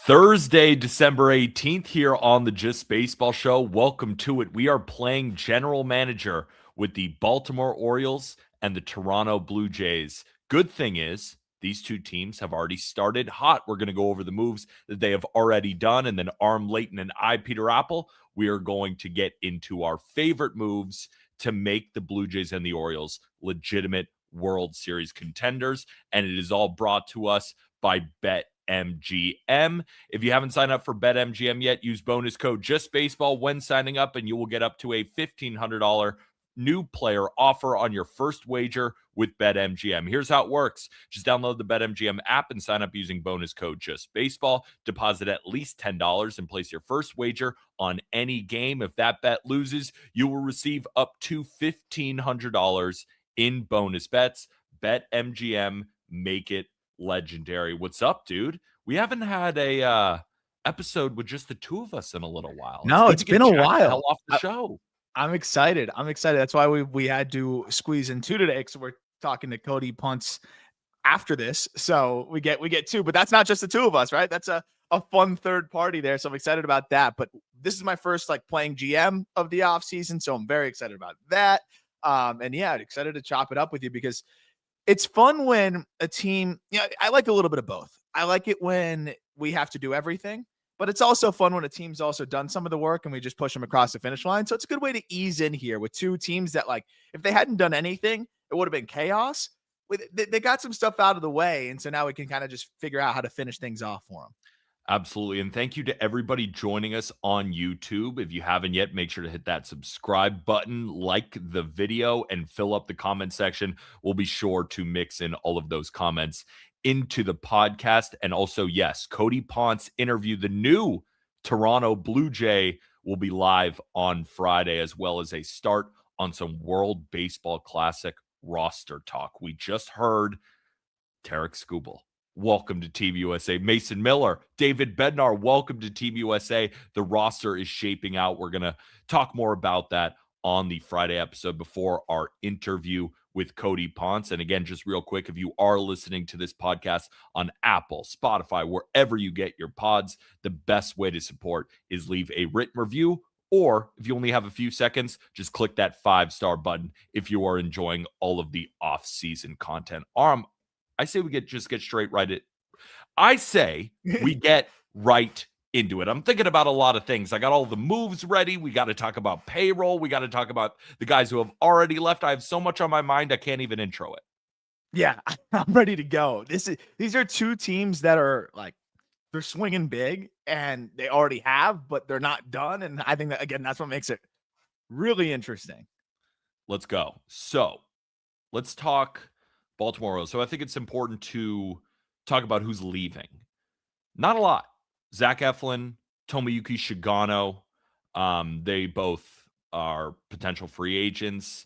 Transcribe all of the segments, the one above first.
Thursday, December 18th here on the Just Baseball Show. Welcome to it. We are playing general manager with the Baltimore Orioles and the Toronto Blue Jays. Good thing is these two teams have already started hot. We're going to go over the moves that they have already done, and then Arm Layton and I, Peter Apple, we are going to get into our favorite moves to make the Blue Jays and the Orioles legitimate World Series contenders, and it is all brought to us by BetMGM. If you haven't signed up for BetMGM yet, use bonus code JustBaseball when signing up, and you will get up to a $1,500 new player offer on your first wager with BetMGM. Here's how it works. Just download the BetMGM app and sign up using bonus code JustBaseball. Deposit at least $10 and place your first wager on any game. If that bet loses, you will receive up to $1,500 in bonus bets. BetMGM, make it legendary. What's up, dude? We haven't had a episode with just the two of us in a little while. No, it's been a while. The hell off the show. I'm excited. That's why we had to squeeze in two today. So we're talking to Cody Punts after this. So we get two, but that's not just the two of us, right? That's a fun third party there. So I'm excited about that. But this is my first playing GM of the offseason. So I'm very excited about that. And yeah, excited to chop it up with you because it's fun when a team, I like a little bit of both. I like it when we have to do everything, but it's also fun when a team's also done some of the work and we just push them across the finish line. So it's a good way to ease in here with two teams that, if they hadn't done anything, it would have been chaos. They got some stuff out of the way. And so now we can kind of just figure out how to finish things off for them. Absolutely. And thank you to everybody joining us on YouTube. If you haven't yet, make sure to hit that subscribe button, like the video, and fill up the comment section. We'll be sure to mix in all of those comments into the podcast. And also, yes, Cody Ponce interview, the new Toronto Blue Jay, will be live on Friday, as well as a start on some World Baseball Classic roster talk. We just heard Tarek Skubal. Welcome to Team USA. Mason Miller, David Bednar, welcome to Team USA. The roster is shaping out. We're going to talk more about that on the Friday episode before our interview with Cody Ponce. And again, just real quick, if you are listening to this podcast on Apple, Spotify, wherever you get your pods, the best way to support is leave a written review. Or if you only have a few seconds, just click that 5-star button if you are enjoying all of the off-season content. I say we get straight right it. I say we get right into it. I'm thinking about a lot of things. I got all the moves ready. We got to talk about payroll. We got to talk about the guys who have already left. I have so much on my mind, I can't even intro it. Yeah, I'm ready to go. These are two teams that are they're swinging big and they already have, but they're not done. And I think that, again, that's what makes it really interesting. Let's go. So let's talk Baltimore Orioles. So I think it's important to talk about who's leaving. Not a lot. Zach Eflin, Tomoyuki Shigano, they both are potential free agents.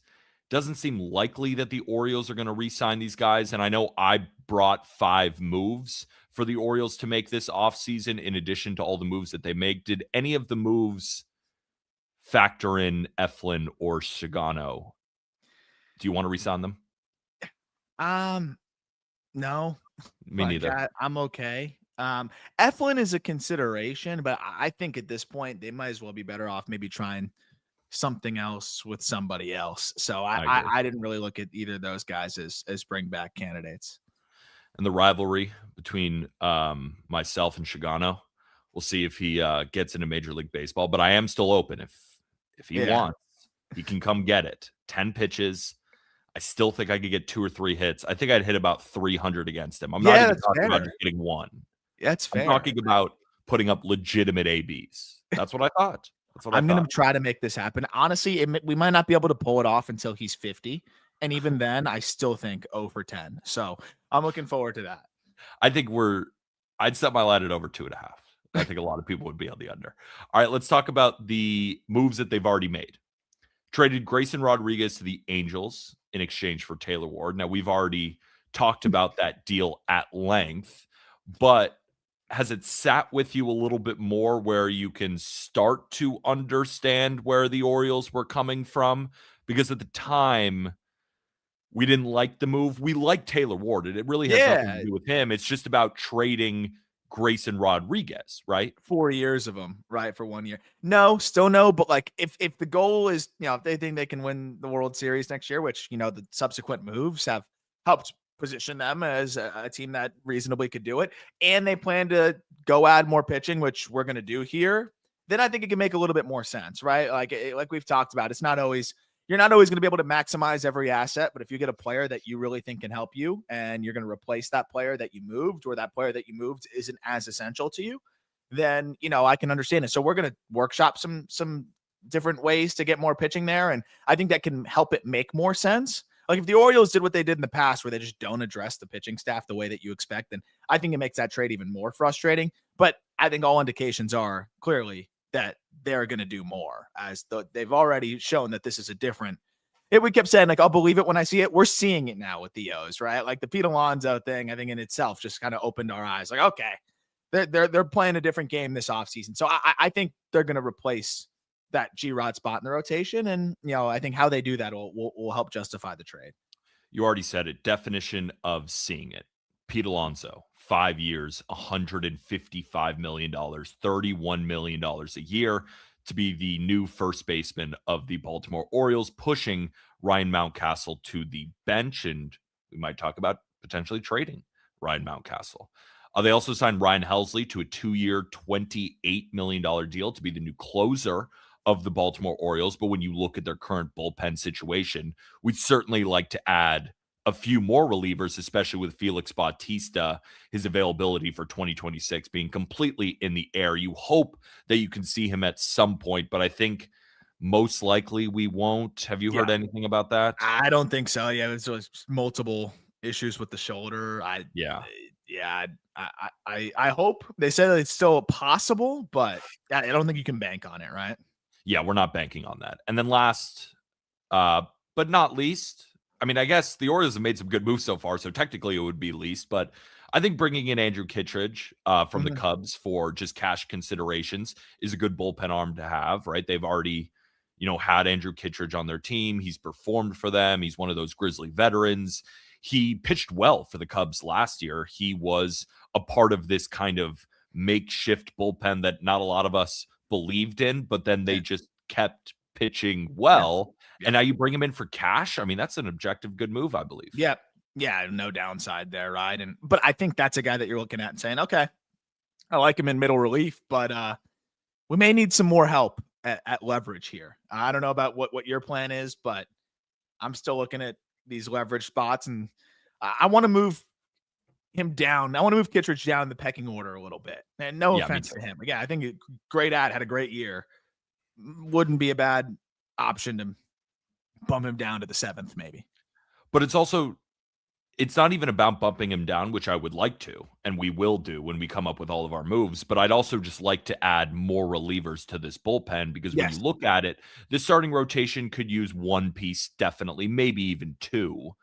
Doesn't seem likely that the Orioles are going to re-sign these guys. And I know I brought 5 moves for the Orioles to make this offseason in addition to all the moves that they make. Did any of the moves factor in Eflin or Shigano? Do you want to re-sign them? No. Me neither. I'm okay. Eflin is a consideration, but I think at this point they might as well be better off maybe trying something else with somebody else. So I didn't really look at either of those guys as bring back candidates. And the rivalry between myself and Shigano, we'll see if he gets into Major League Baseball. But I am still open. If he wants, he can come get it. 10 pitches. I still think I could get 2 or 3 hits. I think I'd hit about 300 against him. I'm not even talking about just getting 1. That's fair. I'm talking about putting up legitimate ABs. That's what I thought. I'm going to try to make this happen. Honestly, we might not be able to pull it off until he's 50. And even then, I still think 0 for 10. So I'm looking forward to that. I think I'd set my line at over 2.5. I think a lot of people would be on the under. All right, let's talk about the moves that they've already made. Traded Grayson Rodriguez to the Angels in exchange for Taylor Ward. Now, we've already talked about that deal at length, but has it sat with you a little bit more where you can start to understand where the Orioles were coming from? Because at the time, we didn't like the move. We like Taylor Ward. It really has nothing to do with him. It's just about trading Grayson Rodriguez, right? 4 years of them, right, for 1 year. No, still no, but, like, if the goal is, if they think they can win the World Series next year, which, the subsequent moves have helped position them as a team that reasonably could do it, and they plan to go add more pitching, which we're gonna do here, then I think it can make a little bit more sense, right? Like we've talked about, it's not always you're not always gonna be able to maximize every asset, but if you get a player that you really think can help you and you're gonna replace that player that you moved, or that player that you moved isn't as essential to you, then I can understand it. So we're gonna workshop some different ways to get more pitching there, and I think that can help it make more sense. Like if the Orioles did what they did in the past, where they just don't address the pitching staff the way that you expect, then I think it makes that trade even more frustrating. But I think all indications are clearly that they're going to do more, as they've already shown that this is a different. We kept saying, like, I'll believe it when I see it. We're seeing it now with the O's, right? Like the Pete Alonso thing, I think in itself just kind of opened our eyes. Like, okay, they're playing a different game this offseason. So I think they're going to replace that G-Rod spot in the rotation. And, I think how they do that will help justify the trade. You already said it. Definition of seeing it. Pete Alonso, 5 years, $155 million, $31 million a year to be the new first baseman of the Baltimore Orioles, pushing Ryan Mountcastle to the bench. And we might talk about potentially trading Ryan Mountcastle. They also signed Ryan Helsley to a 2-year, $28 million deal to be the new closer of the Baltimore Orioles. But when you look at their current bullpen situation, we'd certainly like to add a few more relievers, especially with Felix Bautista, his availability for 2026 being completely in the air. You hope that you can see him at some point, but I think most likely we won't. Have you heard Yeah, anything about that? I don't think so. Yeah, it was multiple issues with the shoulder. Yeah. Yeah, I hope they said that it's still possible, but I don't think you can bank on it, right? Yeah, we're not banking on that. And then last, uh, but not least, I mean, I guess the Orioles have made some good moves so far, so technically it would be least, but I think bringing in Andrew Kittredge from the Mhm. Cubs for just cash considerations is a good bullpen arm to have, right? They've already, had Andrew Kittredge on their team. He's performed for them. He's one of those Grizzly veterans. He pitched well for the Cubs last year. He was a part of this kind of makeshift bullpen that not a lot of us believed in, but then they Yeah, just kept pitching yeah, well. And yeah, now you bring him in for cash. I mean, that's an objective good move, I believe. yeah, yeah. No downside there, right? But I think that's a guy that you're looking at and saying, okay, I like him in middle relief, but we may need some more help at leverage here. I don't know about what your plan is, but I'm still looking at these leverage spots, and I want to move him down. I want to move Kittredge down the pecking order a little bit. And no Yeah, me offense too. to him. Again, I think had a great year. Wouldn't be a bad option to bump him down to the 7th, maybe. But it's not even about bumping him down, which I would like to, and we will do when we come up with all of our moves. But I'd also just like to add more relievers to this bullpen, because when you Yes. look at it, this starting rotation could use one piece, definitely, maybe even two.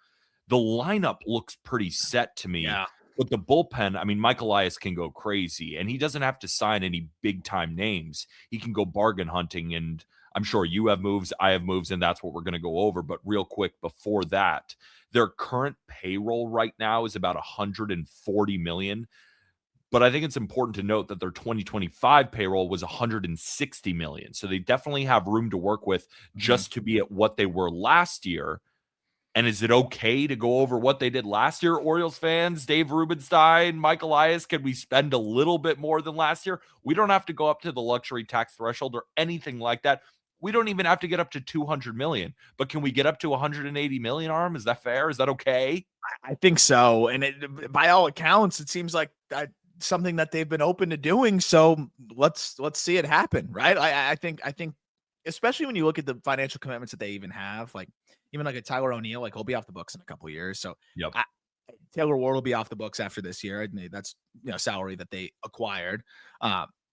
The lineup looks pretty set to me, Yeah. but the bullpen, I mean, Mike Elias can go crazy, and he doesn't have to sign any big time names. He can go bargain hunting, and I'm sure you have moves, I have moves, and that's what we're going to go over. But real quick before that, their current payroll right now is about 140 million. But I think it's important to note that their 2025 payroll was 160 million. So they definitely have room to work with Mhm. just to be at what they were last year. And is it okay to go over what they did last year, Orioles fans? Dave Rubenstein, Mike Elias, can we spend a little bit more than last year? We don't have to go up to the luxury tax threshold or anything like that. We don't even have to get up to 200 million, but can we get up to 180 million, Arm? Is that fair? Is that okay? I think so. And by all accounts, it seems like something that they've been open to doing. So let's see it happen, right? I think, especially when you look at the financial commitments that they even have, like even like a Tyler O'Neill, like he'll be off the books in a couple of years. So Yep. I, Taylor Ward will be off the books after this year. And that's salary that they acquired.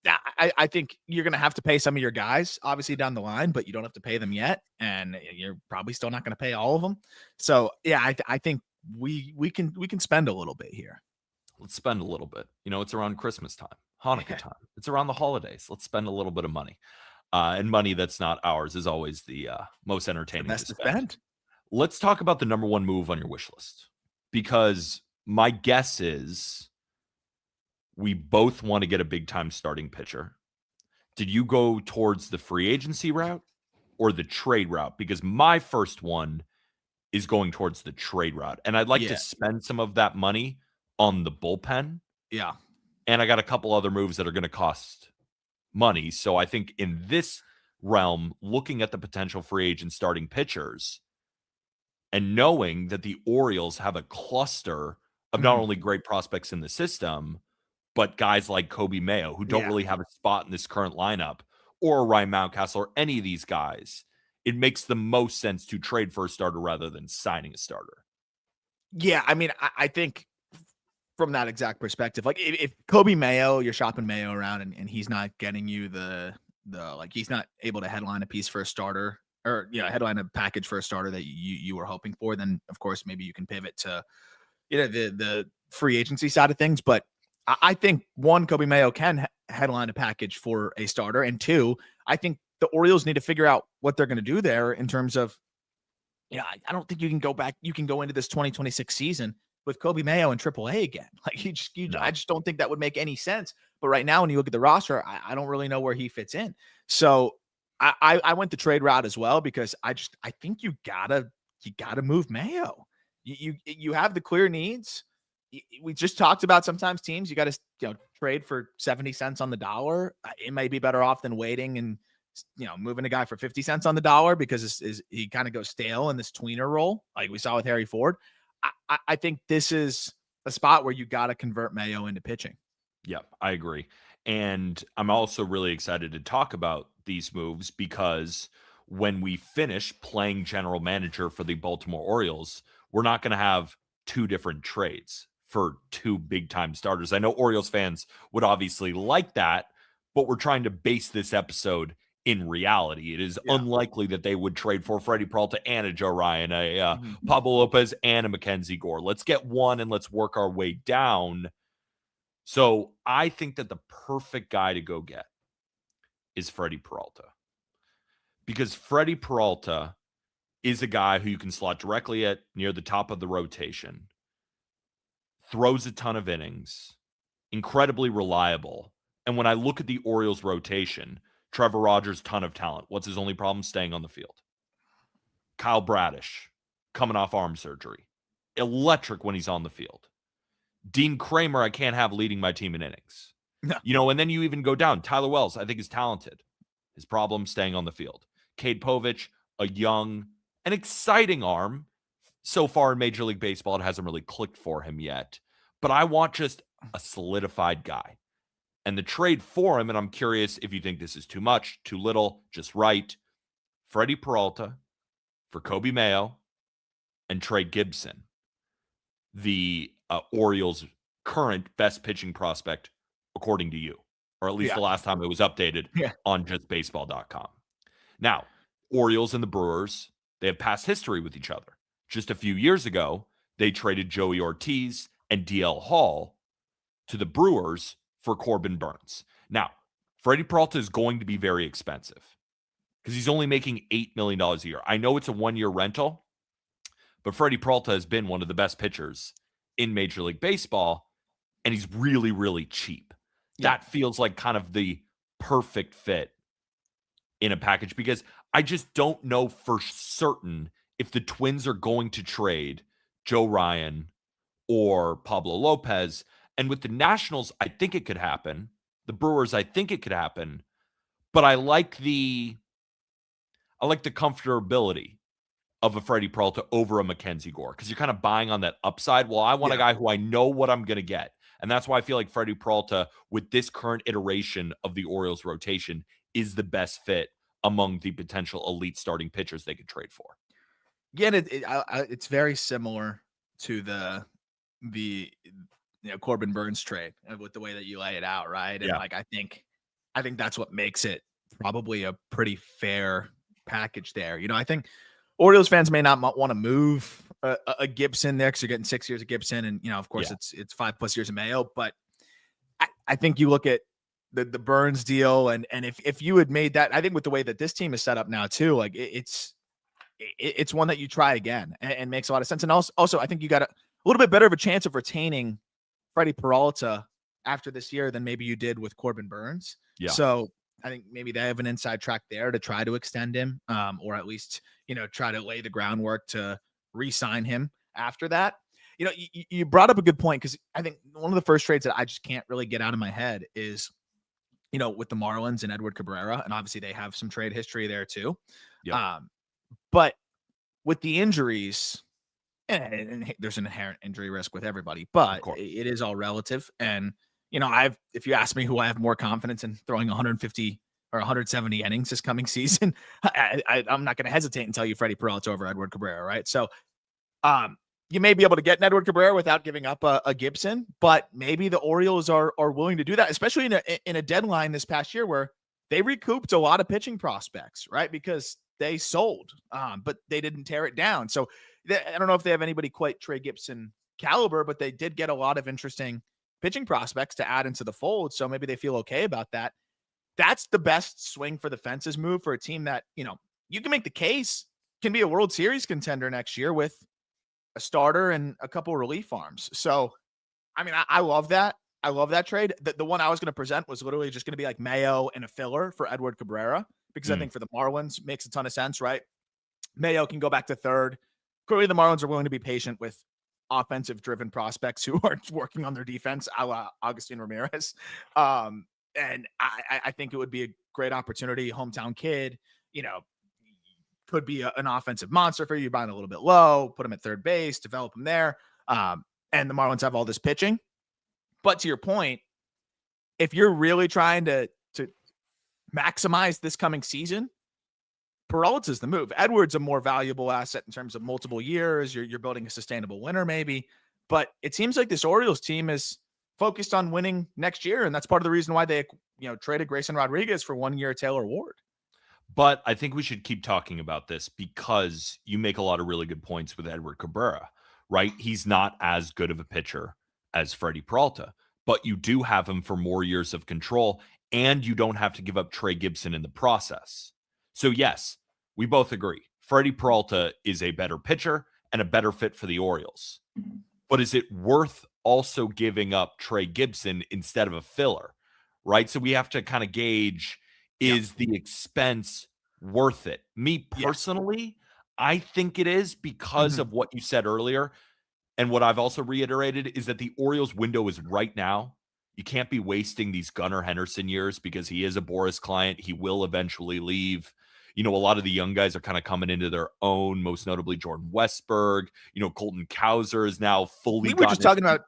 Yeah, I think you're going to have to pay some of your guys, obviously down the line, but you don't have to pay them yet, and you're probably still not going to pay all of them. So yeah, I think we can spend a little bit here. Let's spend a little bit. It's around Christmas time, Hanukkah time. It's around the holidays. Let's spend a little bit of money. And money that's not ours is always the most It's the entertaining to best to spend. spend. Let's talk about the number one move on your wish list, because my guess is we both want to get a big time starting pitcher. Did you go towards the free agency route or the trade route? Because my first one is going towards the trade route. And I'd like to Yeah. spend some of that money on the bullpen. Yeah. And I got a couple other moves that are going to cost money. So I think in this realm, looking at the potential free agent starting pitchers and knowing that the Orioles have a cluster of not Mhm. only great prospects in the system, but guys like Kobe Mayo, who don't Yeah. really have a spot in this current lineup, or Ryan Mountcastle, or any of these guys, it makes the most sense to trade for a starter rather than signing a starter. Yeah. I mean, I think from that exact perspective, like if Kobe Mayo, you're shopping Mayo around and he's not getting you the like he's not able to headline a piece for a starter or headline a package for a starter that you were hoping for, then of course maybe you can pivot to the free agency side of things. But I think one, Kobe Mayo can headline a package for a starter, and two, I think the Orioles need to figure out what they're going to do there in terms of I don't think you can go back. You can go into this 2026 season with Kobe Mayo in AAA again. Like I No. just don't think that would make any sense. But right now, when you look at the roster, I don't really know where he fits in. So I went the trade route as well because I think you gotta move Mayo. You have the clear needs. We just talked about sometimes teams you got to trade for 70 cents on the dollar. It may be better off than waiting and moving a guy for 50 cents on the dollar because he kind of goes stale in this tweener role, like we saw with Harry Ford. I think this is a spot where you got to convert Mayo into pitching. Yeah, I agree. And I'm also really excited to talk about these moves because when we finish playing general manager for the Baltimore Orioles, we're not going to have two different trades for two big time starters. I know Orioles fans would obviously like that, but we're trying to base this episode in reality. It is Yeah. unlikely that they would trade for Freddie Peralta and a Joe Ryan, a Mhm. Pablo Lopez and a Mackenzie Gore. Let's get one and let's work our way down. So I think that the perfect guy to go get is Freddie Peralta because Freddie Peralta is a guy who you can slot directly at near the top of the rotation, throws a ton of innings, incredibly reliable. And when I look at the Orioles rotation, Trevor Rogers, ton of talent. What's his only problem? Staying on the field. Kyle Bradish, coming off arm surgery. Electric when he's on the field. Dean Kramer, I can't have leading my team in innings. No. And then you even go down. Tyler Wells, I think, is talented. His problem, staying on the field. Cade Povich, a young and exciting arm. So far in Major League Baseball, it hasn't really clicked for him yet. But I want just a solidified guy. And the trade for him, and I'm curious if you think this is too much, too little, just right. Freddie Peralta for Kobe Mayo and Trey Gibson, the Orioles' current best pitching prospect, according to you, or at least the last time it was updated on justbaseball.com. Now, Orioles and the Brewers, they have past history with each other. Just a few years ago, they traded Joey Ortiz and DL Hall to the Brewers for Corbin Burns. Now, Freddie Peralta is going to be very expensive because he's only making $8 million a year. I know it's a one-year rental, but Freddie Peralta has been one of the best pitchers in Major League Baseball, and he's really, really cheap. Yeah. That feels like kind of the perfect fit in a package because I just don't know for certain if the Twins are going to trade Joe Ryan or Pablo Lopez. And with the Nationals, I think it could happen. The Brewers, I think it could happen. But I like the comfortability of a Freddie Peralta over a Mackenzie Gore because you're kind of buying on that upside. Well, I want a guy who I know what I'm going to get. And that's why I feel like Freddie Peralta, with this current iteration of the Orioles rotation, is the best fit among the potential elite starting pitchers they could trade for. Again, it's very similar to the Corbin Burns trade with the way that you lay it out, right? And like I think that's what makes it probably a pretty fair package there. I think Orioles fans may not want to move a Gibson there because you're getting 6 years of Gibson, and of course it's 5+ years of Mayo. But I think you look at the Burns deal, and if you had made that, I think with the way that this team is set up now too, like it's one that you try again and makes a lot of sense. And also I think you got a little bit better of a chance of retaining Freddie Peralta after this year than maybe you did with Corbin Burns. Yeah. So I think maybe they have an inside track there to try to extend him, or at least, try to lay the groundwork to re-sign him after that. You brought up a good point, because I think one of the first trades that I just can't really get out of my head is, with the Marlins and Edward Cabrera, and obviously they have some trade history there too. Yep. But with the injuries, and there's an inherent injury risk with everybody, but it is all relative. And, if you ask me who I have more confidence in throwing 150 or 170 innings this coming season, I'm not going to hesitate and tell you Freddie Peralta over Edward Cabrera, right? So, you may be able to get an Edward Cabrera without giving up a Gibson, but maybe the Orioles are willing to do that, especially in a deadline this past year where they recouped a lot of pitching prospects, right? Because they sold, but they didn't tear it down. So I don't know if they have anybody quite Trey Gibson caliber, but they did get a lot of interesting pitching prospects to add into the fold. So maybe they feel okay about that. That's the best swing for the fences move for a team that, you can make the case can be a World Series contender next year with a starter and a couple relief arms. So, I mean, I love that. I love that trade. The one I was going to present was literally just going to be like Mayo and a filler for Edward Cabrera, because I think for the Marlins makes a ton of sense, right? Mayo can go back to third. Clearly, the Marlins are willing to be patient with offensive-driven prospects who are working on their defense, a la Agustin Ramirez. And I think it would be a great opportunity. Hometown kid, could be an offensive monster for you. Buying a little bit low, put him at third base, develop him there. And the Marlins have all this pitching. But to your point, if you're really trying to maximize this coming season, Peralta's the move. Edwards a more valuable asset in terms of multiple years. You're building a sustainable winner, maybe. But it seems like this Orioles team is focused on winning next year, and that's part of the reason why they traded Grayson Rodriguez for 1 year Taylor Ward. But I think we should keep talking about this, because you make a lot of really good points with Edward Cabrera, right? He's not as good of a pitcher as Freddie Peralta, but you do have him for more years of control, and you don't have to give up Trey Gibson in the process. So yes, we both agree. Freddie Peralta is a better pitcher and a better fit for the Orioles. But is it worth also giving up Trey Gibson instead of a filler, right? So we have to kind of gauge, is the expense worth it? Me personally, I think it is, because of what you said earlier. And what I've also reiterated is that the Orioles window is right now. You can't be wasting these Gunnar Henderson years, because he is a Boris client. He will eventually leave. A lot of the young guys are kind of coming into their own, most notably Jordan Westberg. Colton Cowser is now fully. We were just talking about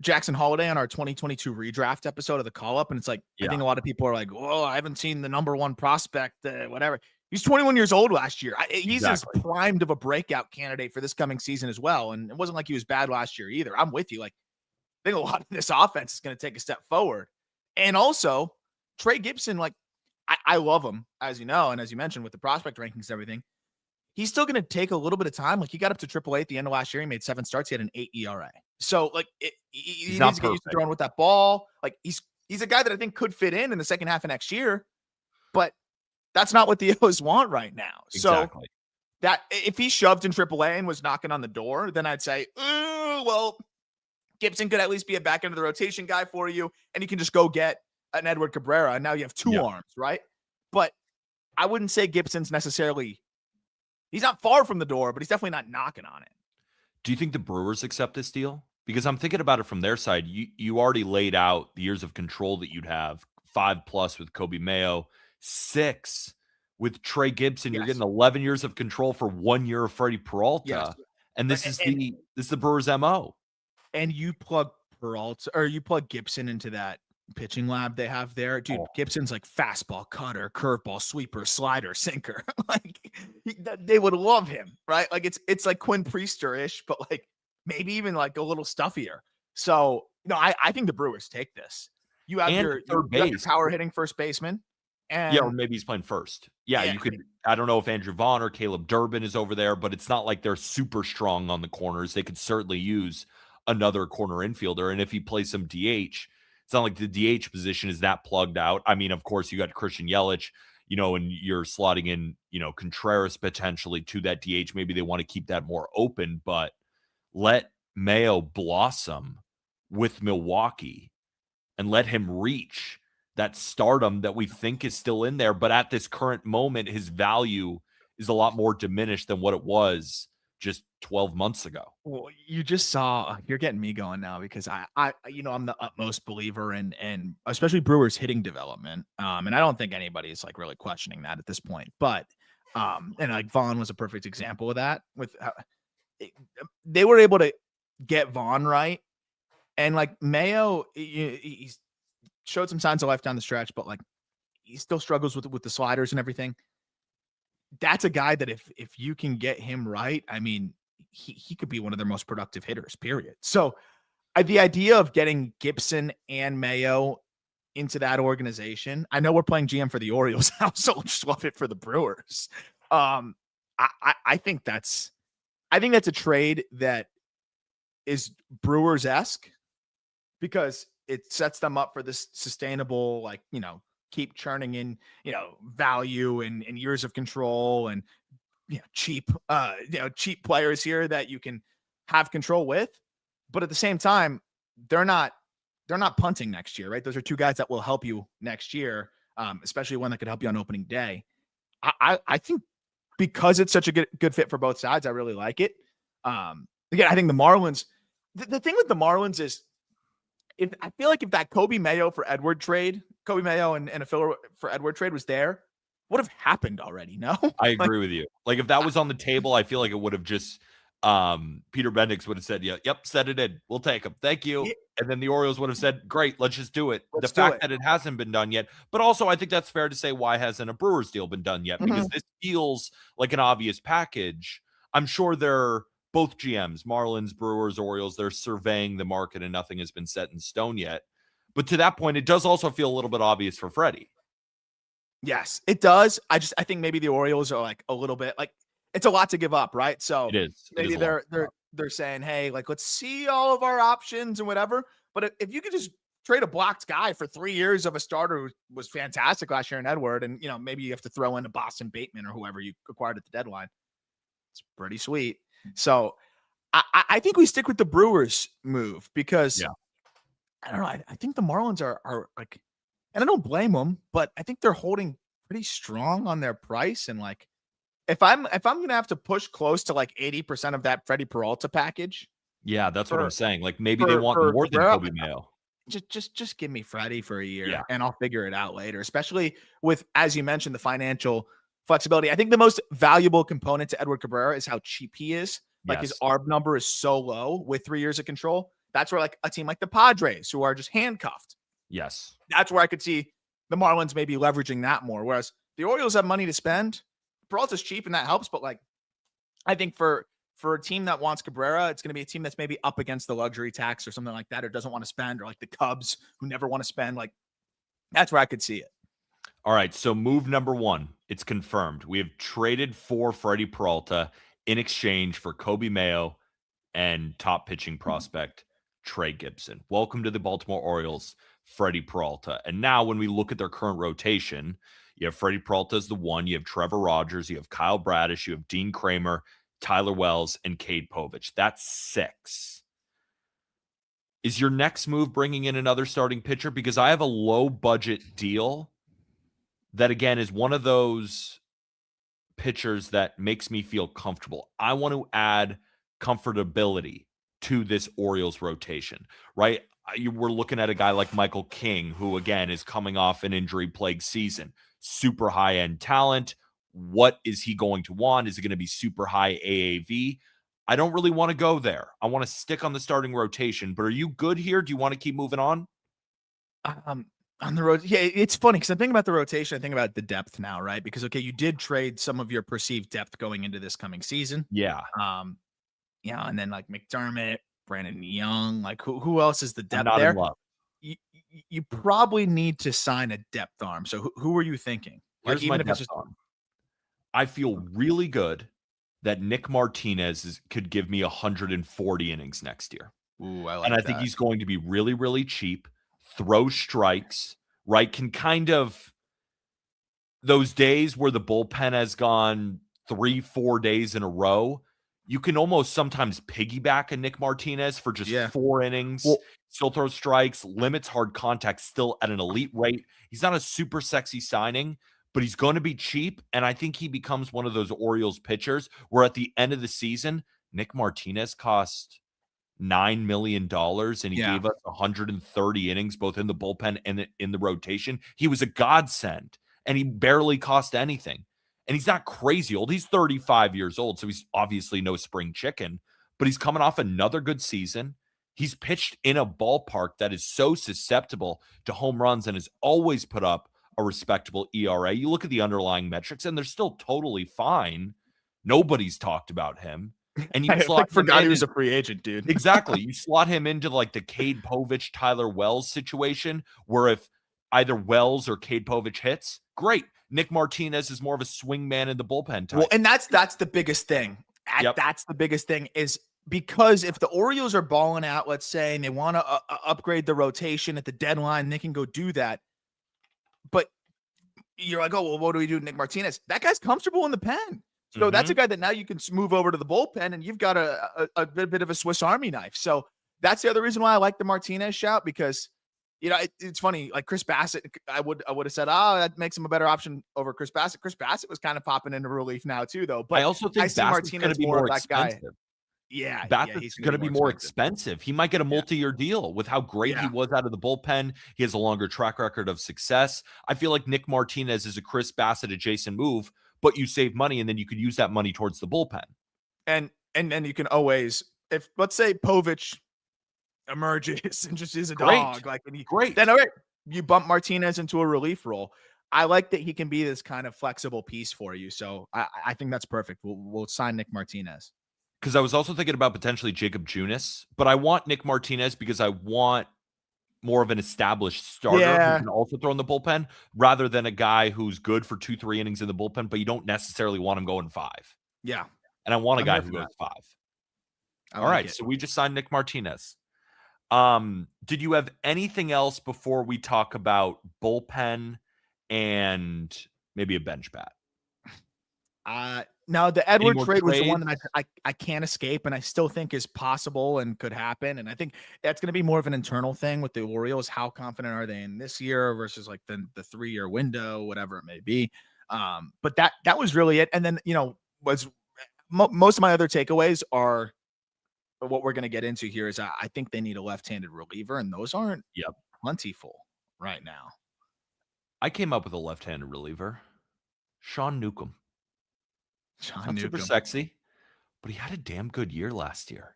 Jackson Holiday on our 2022 redraft episode of the Call Up, and it's like, I think a lot of people are like, "Oh, I haven't seen the number one prospect, whatever." He's 21 years old last year. He's as primed of a breakout candidate for this coming season as well. And it wasn't like he was bad last year either. I'm with you. Like, I think a lot of this offense is going to take a step forward. And also, Trey Gibson, like, I love him, as you know, and as you mentioned with the prospect rankings and everything. He's still going to take a little bit of time. Like, he got up to AAA at the end of last year. He made 7 starts. He had an 8 ERA. So, like, he needs to get used to throwing with that ball. Like, he's a guy that I think could fit in the second half of next year. But that's not what the O's want right now. Exactly. So that if he shoved in AAA and was knocking on the door, then I'd say, well, Gibson could at least be a back end of the rotation guy for you, and you can just go get an Edward Cabrera, and now you have 2 arms, right? But I wouldn't say Gibson's necessarily, he's not far from the door, but he's definitely not knocking on it. Do you think the Brewers accept this deal? Because I'm thinking about it from their side. You already laid out the years of control that you'd have, 5+ with Kobe Mayo, 6 with Trey Gibson. You're getting 11 years of control for 1 year of Freddie Peralta. And this is the Brewers' MO. And you plug Peralta, or you plug Gibson into that pitching lab they have there, dude. Gibson's like fastball, cutter, curveball, sweeper, slider, sinker. Like, they would love him, right? Like, it's like Quinn Priester-ish, but like maybe even like a little stuffier. So I think the Brewers take this. You have your third base, power hitting first baseman, and or maybe he's playing first. You could. I don't know if Andrew Vaughn or Caleb Durbin is over there, but it's not like they're super strong on the corners. They could certainly use another corner infielder, and if he plays some DH. It's not like the DH position is that plugged out. I mean, of course, you got Christian Yelich, and you're slotting in, Contreras potentially to that DH. Maybe they want to keep that more open, but let Mayo blossom with Milwaukee and let him reach that stardom that we think is still in there. But at this current moment, his value is a lot more diminished than what it was just 12 months ago. Well, you just saw you're getting me going now because I'm the utmost believer in especially Brewers hitting development. And I don't think anybody's like really questioning that at this point. But and like Vaughn was a perfect example of that with how they were able to get Vaughn right. And like Mayo, he's showed some signs of life down the stretch, but like he still struggles with the sliders and everything. That's a guy that if you can get him right, I mean, he could be one of their most productive hitters, period. So the idea of getting Gibson and Mayo into that organization, I know we're playing GM for the Orioles now, so just love it for the Brewers. I think that's a trade that is Brewers-esque because it sets them up for this sustainable, like, keep churning in, value and years of control and, cheap players here that you can have control with. But at the same time, they're not punting next year, right? Those are two guys that will help you next year, especially one that could help you on opening day. I think because it's such a good fit for both sides, I really like it. Again, I think the Marlins, the thing with the Marlins is I feel like if that Kobe Mayo and a filler for Edward trade was there, would have happened already. No, I agree with you. Like if that was on the table, I feel like it would have just Peter Bendix would have said, yeah, yep, set it in. We'll take him. Thank you. And then the Orioles would have said, great, let's just do it. The fact that it hasn't been done yet, but also I think that's fair to say, why hasn't a Brewers deal been done yet? Because this feels like an obvious package. I'm sure they're both GMs, Marlins, Brewers, Orioles, they're surveying the market and nothing has been set in stone yet. But to that point, it does also feel a little bit obvious for Freddie. Yes, it does. I think maybe the Orioles are like a little bit like it's a lot to give up, right? So it is. Maybe they're saying, hey, like let's see all of our options and whatever. But if you could just trade a blocked guy for 3 years of a starter who was fantastic last year in Edward, and maybe you have to throw in a Boston Bateman or whoever you acquired at the deadline, it's pretty sweet. So I think we stick with the Brewers move because I don't know. I think the Marlins are like, and I don't blame them, but I think they're holding pretty strong on their price. And like, if I'm going to have to push close to like 80% of that Freddie Peralta package. Yeah, that's what I'm saying. Like maybe they want more than Kobe Mayo. Just give me Freddie for a year and I'll figure it out later, especially with, as you mentioned, the financial flexibility. I think the most valuable component to Edward Cabrera is how cheap he is. Like his ARB number is so low with 3 years of control. That's where like a team like the Padres, who are just handcuffed. Yes. That's where I could see the Marlins maybe leveraging that more. Whereas the Orioles have money to spend. Peralta's cheap and that helps. But like, I think for a team that wants Cabrera, it's going to be a team that's maybe up against the luxury tax or something like that, or doesn't want to spend, or like the Cubs who never want to spend. Like that's where I could see it. All right. So move number one, it's confirmed. We have traded for Freddie Peralta in exchange for Kobe Mayo and top pitching prospect Trey Gibson. Welcome to the Baltimore Orioles, Freddie Peralta. And now when we look at their current rotation, you have Freddie Peralta as the one, you have Trevor Rogers, you have Kyle Bradish, you have Dean Kramer, Tyler Wells, and Cade Povich. That's 6. Is your next move bringing in another starting pitcher? Because I have a low budget deal that, again, is one of those pitchers that makes me feel comfortable. I want to add comfortability to this Orioles rotation, right? We're looking at a guy like Michael King, who, again, is coming off an injury-plagued season. Super high-end talent. What is he going to want? Is it going to be super high AAV? I don't really want to go there. I want to stick on the starting rotation. But are you good here? Do you want to keep moving on? On the road, yeah, it's funny because I'm thinking about the rotation. I think about the depth now, right? Because okay, you did trade some of your perceived depth going into this coming season. Yeah. And then like McDermott, Brandon Young, like who else is the depth not there? In love. You probably need to sign a depth arm. So who are you thinking? Like, even if it's just arm. I feel really good that Nick Martinez could give me 140 innings next year. Ooh, I like and I think he's going to be really, really cheap. Throw strikes, right? Can kind of those days where the bullpen has gone 3-4 days in a row, you can almost sometimes piggyback a Nick Martinez for just 4 innings, Well, still throws strikes, limits hard contact still at an elite rate. He's not a super sexy signing, but he's going to be cheap. And I think he becomes one of those Orioles pitchers where at the end of the season, Nick Martinez cost $9 million and he gave us 130 innings, both in the bullpen and in the rotation. He was a godsend and he barely cost anything. And he's not crazy old. He's 35 years old, so he's obviously no spring chicken, but he's coming off another good season. He's pitched in a ballpark that is so susceptible to home runs and has always put up a respectable ERA. You look at the underlying metrics, and they're still totally fine. Nobody's talked about him. And you forgot he was a free agent, dude. Exactly. You slot him into like the Cade Povich, Tyler Wells situation, where if either Wells or Cade Povich hits, great. Nick Martinez is more of a swing man in the bullpen type. Well, and that's the biggest thing. That's the biggest thing is because if the Orioles are balling out, let's say, and they want to upgrade the rotation at the deadline, they can go do that. But you're like, oh, well, what do we do with Nick Martinez? That guy's comfortable in the pen. So that's a guy that now you can move over to the bullpen and you've got a bit of a Swiss Army knife. So that's the other reason why I like the Martinez shout because, you know, it's funny. Like Chris Bassett, I would have said, oh, that makes him a better option over Chris Bassett. Chris Bassett was kind of popping into relief now too, though. But I also think see Bassett's going to be more expensive. Guy. Yeah, Bassett's going to be more expensive. He might get a multi-year deal with how great he was out of the bullpen. He has a longer track record of success. I feel like Nick Martinez is a Chris Bassett adjacent move, but you save money and then you could use that money towards the bullpen. And then you can always, if let's say Povich emerges and just is a dog, like then all right, you bump Martinez into a relief role. I like that he can be this kind of flexible piece for you. So I think that's perfect. We'll sign Nick Martinez. Because I was also thinking about potentially Jacob Junis, but I want Nick Martinez because I want more of an established starter who can also throw in the bullpen rather than a guy who's good for 2-3 innings in the bullpen, but you don't necessarily want him going 5. Yeah. And I want a guy who goes 5. All right. So we just signed Nick Martinez. Did you have anything else before we talk about bullpen and maybe a bench bat? Now the Edward trade was the one that I can't escape, and I still think is possible and could happen. And I think that's going to be more of an internal thing with the Orioles. How confident are they in this year versus like the 3-year window, whatever it may be. But that was really it. And then, you know, most of my other takeaways are what we're going to get into here is I think they need a left-handed reliever, and those aren't plentiful right now. I came up with a left-handed reliever, Sean Newcomb. Not super sexy, but he had a damn good year last year.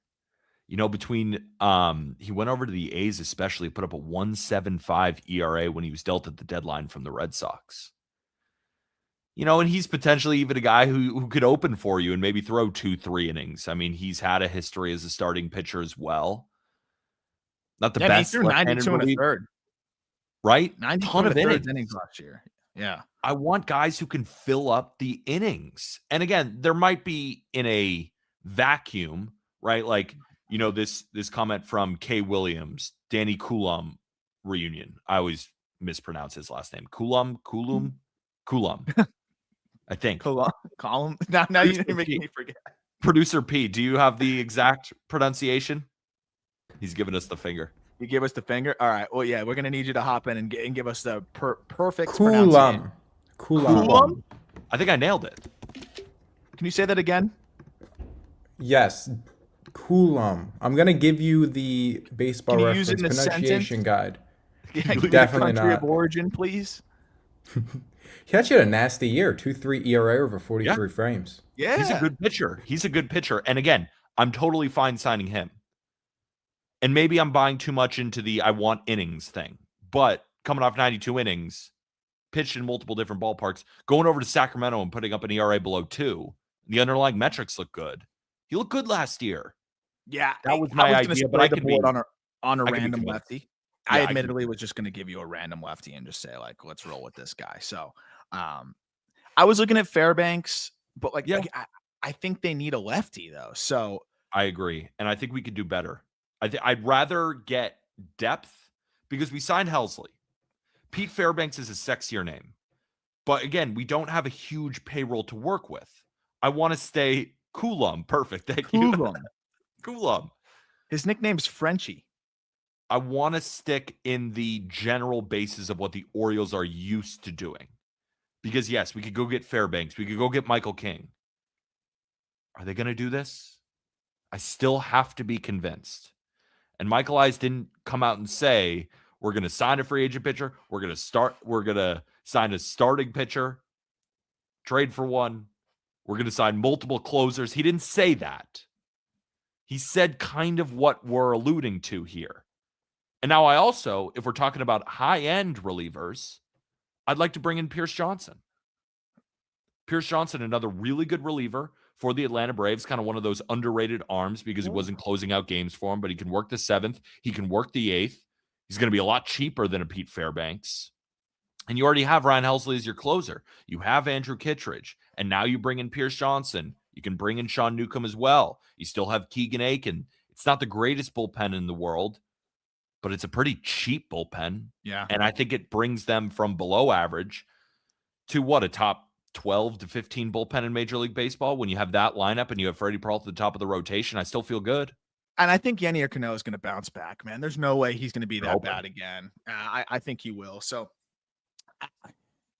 You know, between he went over to the A's, especially put up a 1.75 ERA when he was dealt at the deadline from the Red Sox. You know, and he's potentially even a guy who could open for you and maybe throw 2-3 innings. I mean, he's had a history as a starting pitcher as well. Not the best. He threw 92 and a third. Right? 92 ton of innings last year. Yeah. I want guys who can fill up the innings. And again, there might be in a vacuum, right? Like, you know, this comment from Kay Williams, Danny Coulomb reunion. I always mispronounce his last name. Coulomb. I think. Coulomb. Now you're making me forget. Producer P, do you have the exact pronunciation? He's giving us the finger. You give us the finger? All right. Well, yeah, we're going to need you to hop in and give us the perfect pronunciation. Coulomb. I think I nailed it. Can you say that again? Yes. Coulomb. I'm going to give you the baseball reference pronunciation guide. Yeah, definitely country not. Of origin, please. He actually had a nasty year. 2.3 ERA over 43 frames. Yeah. He's a good pitcher. And again, I'm totally fine signing him. And maybe I'm buying too much into the I want innings thing. But coming off 92 innings, pitched in multiple different ballparks, going over to Sacramento and putting up an ERA below 2, the underlying metrics look good. He looked good last year. Yeah. That was my idea, but I could be on a random lefty. Yeah, I admittedly was just going to give you a random lefty and just say, like, let's roll with this guy. So I was looking at Fairbanks, but I think they need a lefty, though. So I agree. And I think we could do better. I'd rather get depth because we signed Helsley. Pete Fairbanks is a sexier name. But again, we don't have a huge payroll to work with. I want to stay Coulomb. Perfect. Thank you. Coulomb. Coulomb. His nickname's Frenchie. I want to stick in the general basis of what the Orioles are used to doing. Because, yes, we could go get Fairbanks. We could go get Michael King. Are they going to do this? I still have to be convinced. And Michael Eyes didn't come out and say, we're going to sign a free agent pitcher. We're going to sign a starting pitcher, trade for one. We're going to sign multiple closers. He didn't say that. He said kind of what we're alluding to here. And now I also, if we're talking about high-end relievers, I'd like to bring in Pierce Johnson. Pierce Johnson, another really good reliever for the Atlanta Braves, kind of one of those underrated arms because he wasn't closing out games for him, but he can work the 7th. He can work the 8th. He's going to be a lot cheaper than a Pete Fairbanks. And you already have Ryan Helsley as your closer. You have Andrew Kittredge. And now you bring in Pierce Johnson. You can bring in Sean Newcomb as well. You still have Keegan Aiken. It's not the greatest bullpen in the world, but it's a pretty cheap bullpen. Yeah. And I think it brings them from below average to what, a top 12 to 15 bullpen in Major League Baseball. When you have that lineup and you have Freddie Peralta at the top of the rotation, I still feel good. And I think Yennier Cano is going to bounce back, man. There's no way he's going to be that bad again. I think he will. So,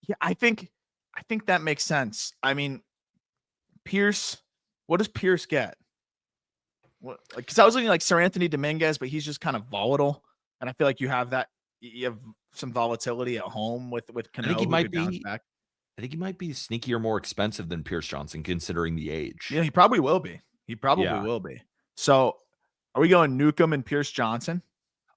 yeah, I think that makes sense. I mean, Pierce, what does Pierce get? What, because I was looking like Sir Anthony Dominguez, but he's just kind of volatile. And I feel like you have some volatility at home with Cano. I think he might be back. I think he might be sneakier, more expensive than Pierce Johnson, considering the age. Yeah, he probably will be. Will be. So, are we going Newcomb and Pierce Johnson?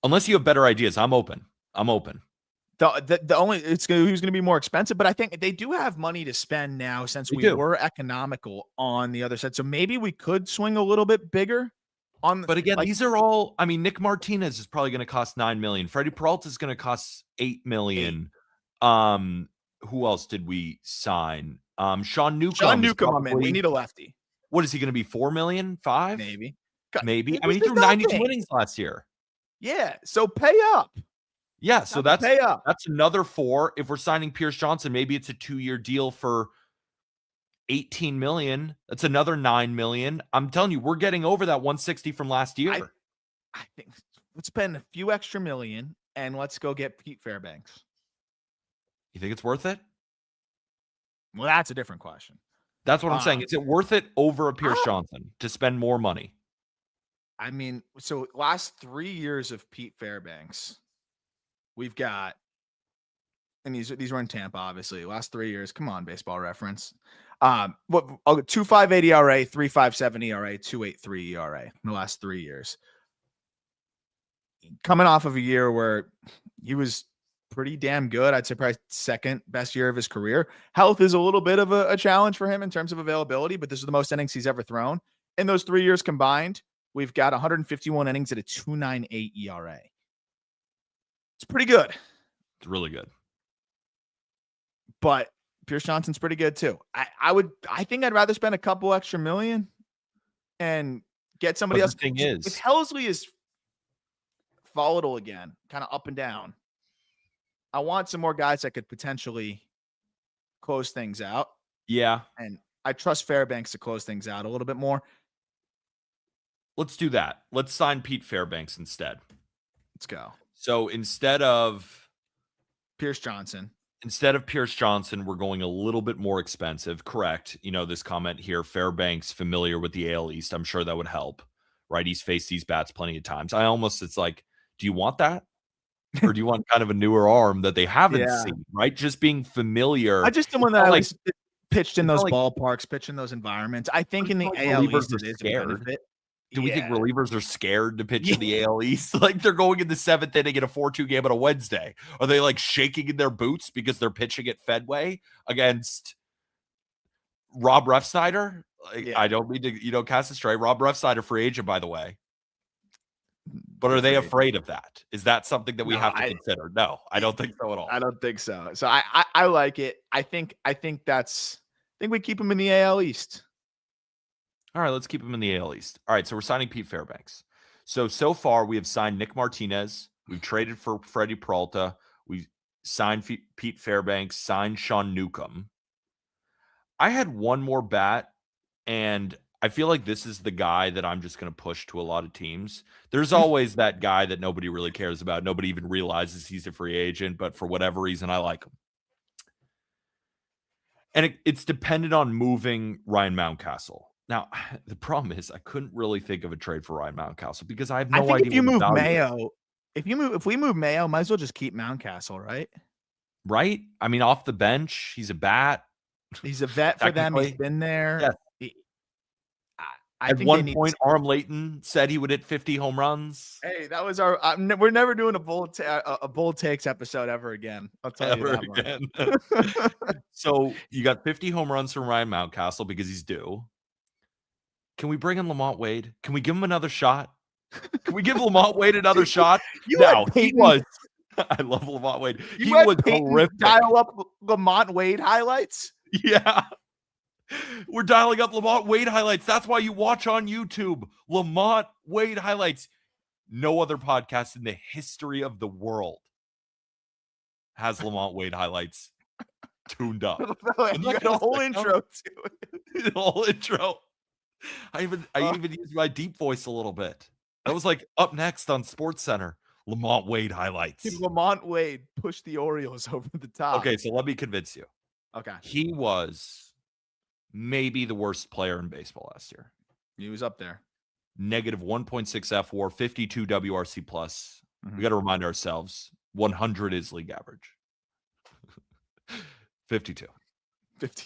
Unless you have better ideas, I'm open. The only who's going to be more expensive, but I think they do have money to spend now since we were economical on the other side. So maybe we could swing a little bit bigger on. But again, these are all. I mean, Nick Martinez is probably going to cost $9 million. Freddie Peralta is going to cost $8 million. Who else did we sign? Sean Newcomb. We need a lefty. What is he going to be? $4 million? $5 million? Maybe. I mean, he threw 92 innings last year. Yeah. So pay up. Yeah. So that's another 4. If we're signing Pierce Johnson, maybe it's a 2-year deal for $18 million. That's another $9 million. I'm telling you, we're getting over that 160 from last year. I think let's spend a few extra million and let's go get Pete Fairbanks. You think it's worth it? Well, that's a different question. That's what I'm saying. Is it worth it over a Pierce Johnson to spend more money? I mean, so last 3 years of Pete Fairbanks, we've got, and these were in Tampa, obviously. Last 3 years, come on, Baseball Reference. 2.58 ERA, 3.57 ERA, 2.83 ERA in the last 3 years. Coming off of a year where he was pretty damn good. I'd say probably second best year of his career. Health is a little bit of a challenge for him in terms of availability, but this is the most innings he's ever thrown. In those 3 years combined, we've got 151 innings at a 2.98 ERA. It's pretty good. It's really good. But Pierce Johnson's pretty good too. I think I'd rather spend a couple extra million and get somebody else. The thing is, if Helsley is volatile again, kind of up and down, I want some more guys that could potentially close things out. Yeah. And I trust Fairbanks to close things out a little bit more. Let's do that. Let's sign Pete Fairbanks instead. Let's go. So instead of Pierce Johnson, we're going a little bit more expensive. Correct. You know, this comment here, Fairbanks familiar with the AL East. I'm sure that would help, right? He's faced these bats plenty of times. It's like, do you want that? Or do you want kind of a newer arm that they haven't seen, right? Just being familiar. I just the one that I pitched in those ballparks, pitched in those environments. I think in the AL East it is a benefit. Do we think relievers are scared to pitch in the AL East? Like they're going in the 7th inning in a 4-2 game on a Wednesday. Are they like shaking in their boots because they're pitching at Fenway against Rob Refsnyder? I don't mean to, cast a stray. Rob Refsnyder, free agent, by the way. But are they afraid of that? Is that something that we have to consider? No, I don't think so at all. I don't think so. So I like it. I think we keep him in the AL East. All right, let's keep him in the AL East. All right, so we're signing Pete Fairbanks. So far, we have signed Nick Martinez. We've traded for Freddie Peralta. We've signed Pete Fairbanks, signed Sean Newcomb. I had one more bat, and I feel like this is the guy that I'm just going to push to a lot of teams. There's always that guy that nobody really cares about. Nobody even realizes he's a free agent, but for whatever reason, I like him. And it's dependent on moving Ryan Mountcastle. Now, the problem is I couldn't really think of a trade for Ryan Mountcastle because I have no idea. If you move Mayo, if we move Mayo, might as well just keep Mountcastle, right? Right? I mean, off the bench, he's a bat. He's a vet for them. He's been there. Yes. I At think one point, Arm Layton said he would hit 50 home runs. Hey, that was our. We're never doing a bold takes episode ever again. I'll tell you that again. So you got 50 home runs from Ryan Mountcastle because he's due. Can we bring in Lamont Wade? Can we give him another shot? Can we give Lamont Wade another shot? No, he was. I love Lamont Wade. He was horrific. Dial up Lamont Wade highlights. Yeah. We're dialing up Lamont Wade highlights. That's why you watch on YouTube. Lamont Wade highlights. No other podcast in the history of the world has Lamont Wade highlights tuned up. You got a whole intro to it. The whole intro. I even used my deep voice a little bit. That was like up next on Sports Center. Lamont Wade highlights. Lamont Wade pushed the Orioles over the top. Okay, so let me convince you. Okay. He was maybe the worst player in baseball last year. He was up there. Negative 1.6 F WAR, 52 WRC plus. Mm-hmm. We got to remind ourselves 100 is league average. 52.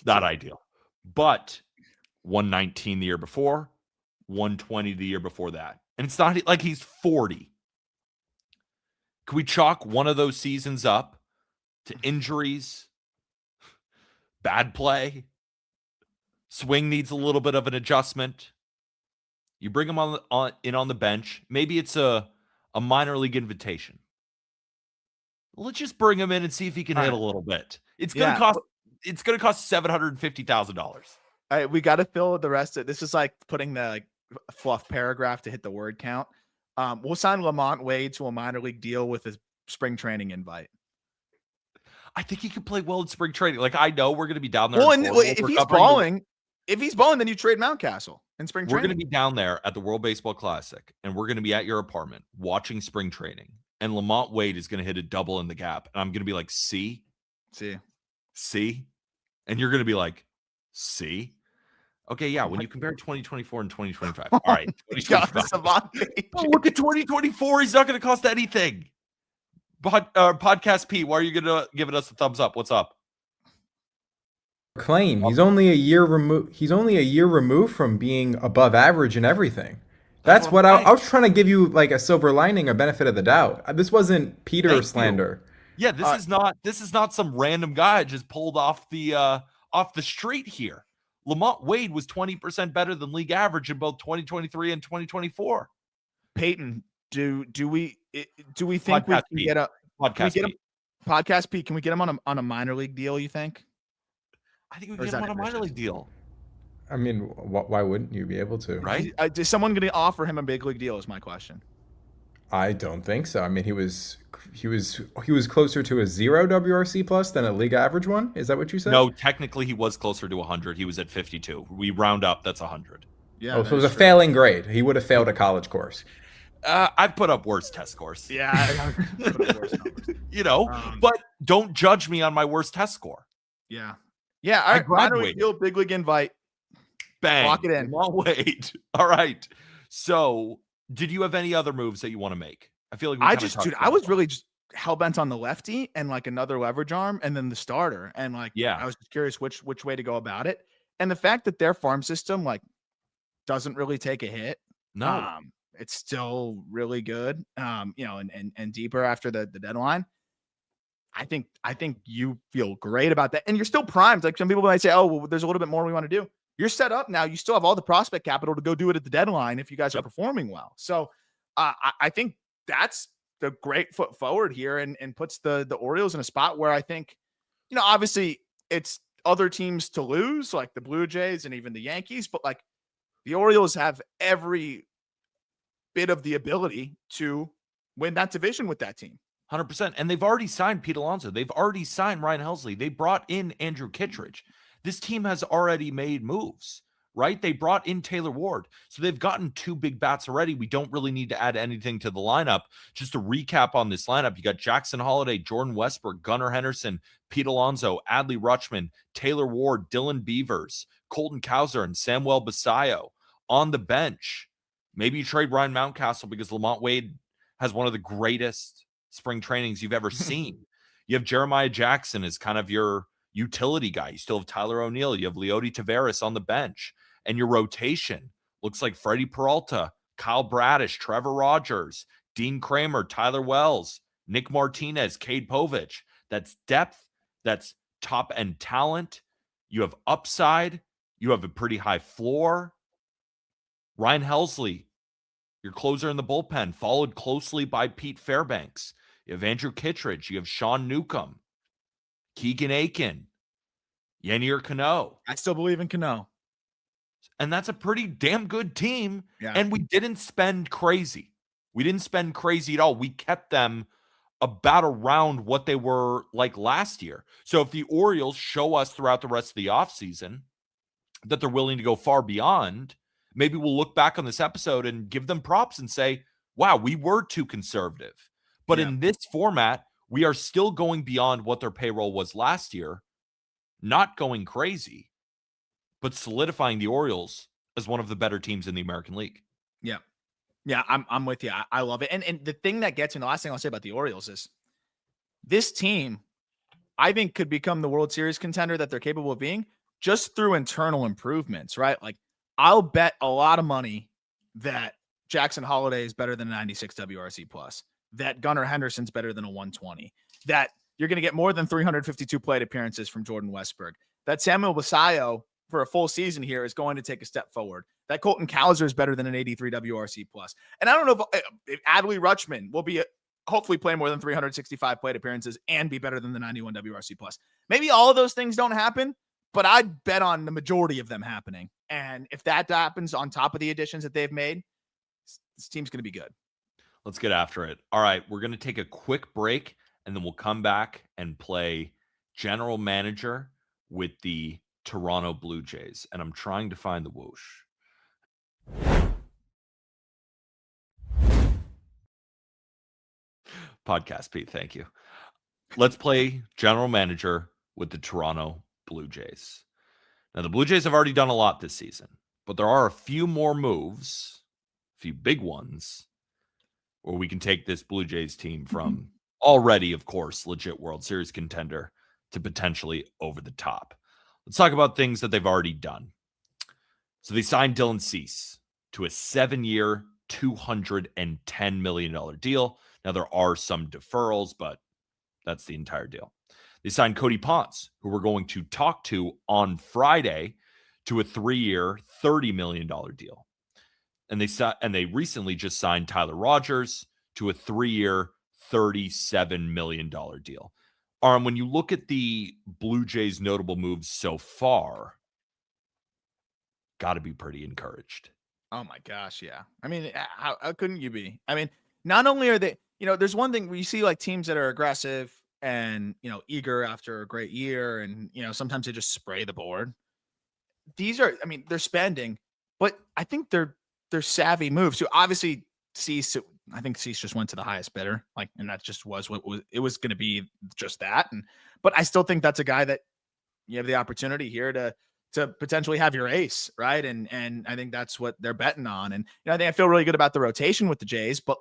Not ideal. But 119 the year before, 120 the year before that. And it's not like he's 40. Can we chalk one of those seasons up to injuries, bad play, swing needs a little bit of an adjustment? You bring him on the bench. Maybe it's a minor league invitation. Let's just bring him in and see if he can hit a little bit. It's gonna cost $750,000. All right, we got to fill the rest of this. Is like putting the fluff paragraph to hit the word count. We'll sign Lamont Wade to a minor league deal with a spring training invite. I think he could play well in spring training. Like, I know we're going to be down there. Well, if he's balling, then you trade Mountcastle in spring training. We're going to be down there at the World Baseball Classic, and we're going to be at your apartment watching spring training. And Lamont Wade is going to hit a double in the gap. And I'm going to be like, see? And you're going to be like, see? Okay, yeah, when you compare 2024 and 2025. All right. Look at 2024. He's not going to cost anything. Podcast P, why are you going to give us a thumbs up? What's up? Claim he's only a year removed. He's only a year removed from being above average in everything. That's what I was trying to give you, like a silver lining, a benefit of the doubt. This wasn't Peter slander. Yeah, this is not some random guy just pulled off the street here. Lamont Wade was 20% better than league average in both 2023 and 2024. Peyton, do we think we can get a podcast Pete? Can we get him on a minor league deal? You think? I think we can get him on a minor league deal. I mean, why wouldn't you be able to? Right? Is someone going to offer him a big league deal? Is my question. I don't think so. I mean, he was closer to a 0 WRC plus than a league average one. Is that what you said? No, technically he was closer to 100. He was at 52. We round up, that's 100. Yeah. Oh, so it was a failing grade. He would have failed a college course. I put up worse test scores. Yeah, I put up worse numbers. But don't judge me on my worst test score. Yeah. Yeah. All right. Minor league deal, big league invite. Bang. Lock it in. Long wait. All right. So, did you have any other moves that you want to make? I feel like I was really just hell bent on the lefty and like another leverage arm and then the starter. And like, I was just curious which way to go about it. And the fact that their farm system like doesn't really take a hit. No. It's still really good. And deeper after the deadline. I think you feel great about that. And you're still primed. Like some people might say, oh, well, there's a little bit more we want to do. You're set up now. You still have all the prospect capital to go do it at the deadline if you guys are performing well. So I think that's the great foot forward here and puts the Orioles in a spot where I think, obviously it's other teams to lose, like the Blue Jays and even the Yankees, but like the Orioles have every bit of the ability to win that division with that team. 100%. And they've already signed Pete Alonso. They've already signed Ryan Helsley. They brought in Andrew Kittredge. This team has already made moves. right? They brought in Taylor Ward. So they've gotten 2 big bats already. We don't really need to add anything to the lineup. Just to recap on this lineup, you got Jackson Holliday, Jordan Westbrook, Gunnar Henderson, Pete Alonso, Adley Rutschman, Taylor Ward, Dylan Beavers, Colton Cowser, and Samuel Basayo. On the bench, maybe you trade Ryan Mountcastle because Lamont Wade has one of the greatest spring trainings you've ever seen. You have Jeremiah Jackson as kind of your utility guy. You still have Tyler O'Neill. You have Leody Taveras on the bench. And your rotation looks like Freddie Peralta, Kyle Bradish, Trevor Rogers, Dean Kramer, Tyler Wells, Nick Martinez, Cade Povich. That's depth. That's top-end talent. You have upside. You have a pretty high floor. Ryan Helsley, your closer in the bullpen, followed closely by Pete Fairbanks. You have Andrew Kittredge. You have Sean Newcomb, Keegan Aiken, Yanier Cano. I still believe in Cano. And that's a pretty damn good team. Yeah. And we didn't spend crazy. We didn't spend crazy at all. We kept them about around what they were like last year. So if the Orioles show us throughout the rest of the offseason that they're willing to go far beyond, maybe we'll look back on this episode and give them props and say, wow, we were too conservative. But in this format, we are still going beyond what their payroll was last year, not going crazy, but solidifying the Orioles as one of the better teams in the American League. Yeah. Yeah, I'm with you. I love it. And the thing that gets me, the last thing I'll say about the Orioles is this team, I think, could become the World Series contender that they're capable of being just through internal improvements, right? Like, I'll bet a lot of money that Jackson Holliday is better than a 96 WRC plus, that Gunnar Henderson's better than a 120, that you're going to get more than 352 plate appearances from Jordan Westbrook, that Samuel Basayo for a full season here is going to take a step forward, that Colton Cowser is better than an 83 WRC plus. And I don't know if Adley Rutschman will be hopefully play more than 365 plate appearances and be better than the 91 WRC plus. Maybe all of those things don't happen, but I'd bet on the majority of them happening. And if that happens on top of the additions that they've made, this team's going to be good. Let's get after it. All right, we're going to take a quick break, and then we'll come back and play general manager with the Toronto Blue Jays. And I'm trying to find the whoosh. Podcast Pete, thank you. Let's play general manager with the Toronto Blue Jays. Now, the Blue Jays have already done a lot this season, but there are a few more moves, a few big ones, where we can take this Blue Jays team from already, of course, legit World Series contender to potentially over the top. Let's talk about things that they've already done. So they signed Dylan Cease to a 7-year, $210 million deal. Now, there are some deferrals, but that's the entire deal. They signed Cody Ponce, who we're going to talk to on Friday, to a 3-year, $30 million deal. And they recently just signed Tyler Rogers to a 3-year, $37 million deal. Aram, when you look at the Blue Jays' notable moves so far, got to be pretty encouraged. Oh my gosh, yeah. I mean, how couldn't you be? I mean, not only are they, there's one thing where you see like teams that are aggressive and, eager after a great year and, sometimes they just spray the board. These are, I mean, they're spending, but I think they're savvy moves. So obviously Cease, I think Cease just went to the highest bidder, and that just was what it was going to be, just that. But I still think that's a guy that you have the opportunity here to potentially have your ace, right? And I think that's what they're betting on. And I think I feel really good about the rotation with the Jays, but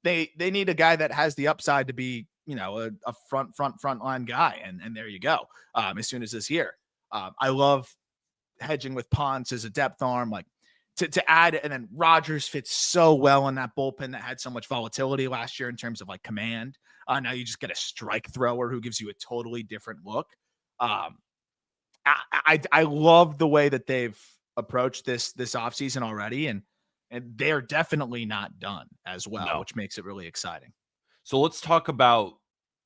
they need a guy that has the upside to be, a front line guy. And there you go. As soon as this year, I love hedging with Ponce as a depth arm, to add, and then Rogers fits so well in that bullpen that had so much volatility last year in terms of command. Now you just get a strike thrower who gives you a totally different look. I love the way that they've approached this offseason already, and they're definitely not done as well, which makes it really exciting. So let's talk about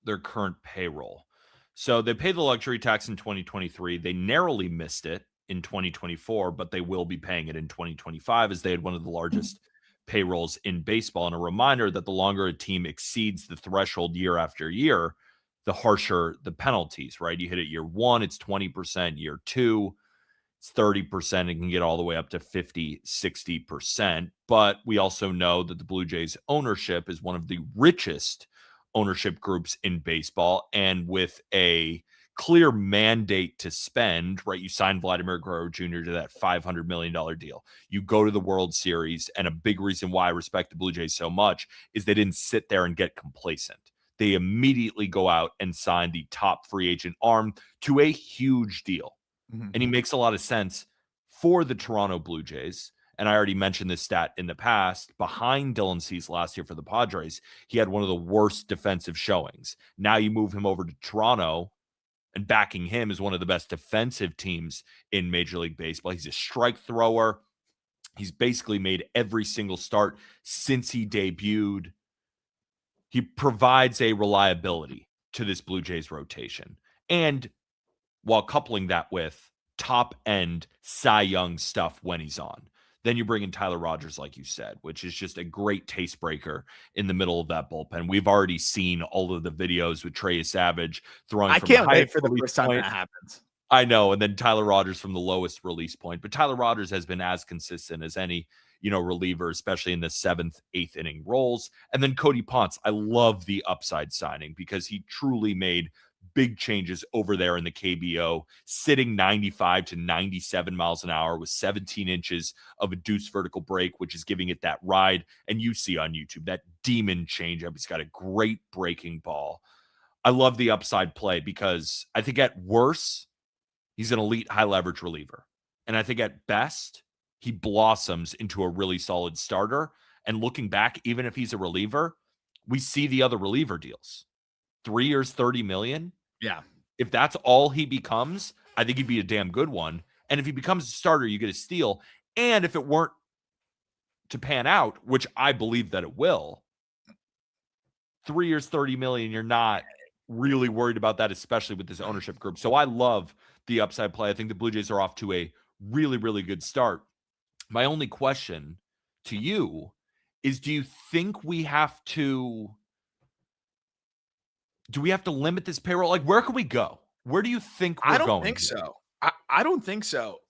their current payroll. So they paid the luxury tax in 2023. They narrowly missed it in 2024, but they will be paying it in 2025 as they had one of the largest payrolls in baseball. And a reminder that the longer a team exceeds the threshold year after year, the harsher the penalties, right? You hit it year 1, it's 20%, year 2, It's 30%. It can get all the way up to 50, 60%. But we also know that the Blue Jays ownership is one of the richest ownership groups in baseball. And with a clear mandate to spend, right? You signed Vladimir Guerrero Jr. to that $500 million deal. You go to the World Series. And a big reason why I respect the Blue Jays so much is they didn't sit there and get complacent. They immediately go out and sign the top free agent arm to a huge deal. Mm-hmm. And he makes a lot of sense for the Toronto Blue Jays. And I already mentioned this stat in the past. Behind Dylan Cease last year for the Padres, he had one of the worst defensive showings. Now you move him over to Toronto, and backing him is one of the best defensive teams in Major League Baseball. He's a strike thrower. He's basically made every single start since he debuted. He provides a reliability to this Blue Jays rotation. And while coupling that with top-end Cy Young stuff when he's on. Then you bring in Tyler Rogers, like you said, which is just a great taste breaker in the middle of that bullpen. We've already seen all of the videos with Trey Savage throwing. I can't wait for the first time that happens. I know, and then Tyler Rogers from the lowest release point. But Tyler Rogers has been as consistent as any, reliever, especially in the 7th, 8th inning roles. And then Cody Ponce, I love the upside signing because he truly made big changes over there in the KBO, sitting 95 to 97 miles an hour with 17 inches of a deuce vertical break, which is giving it that ride. And you see on YouTube that demon changeup. He's got a great breaking ball. I love the upside play because I think at worst, he's an elite high leverage reliever. And I think at best, he blossoms into a really solid starter. And looking back, even if he's a reliever, we see the other reliever deals. 3 years, $30 million. Yeah. If that's all he becomes, I think he'd be a damn good one. And if he becomes a starter, you get a steal. And if it weren't to pan out, which I believe that it will, 3 years, $30 million, you're not really worried about that, especially with this ownership group. So I love the upside play. I think the Blue Jays are off to a really, really good start. My only question to you is, do you think we have to limit this payroll? Like, where can we go? Where do you think we're going? I don't think so. I don't think so.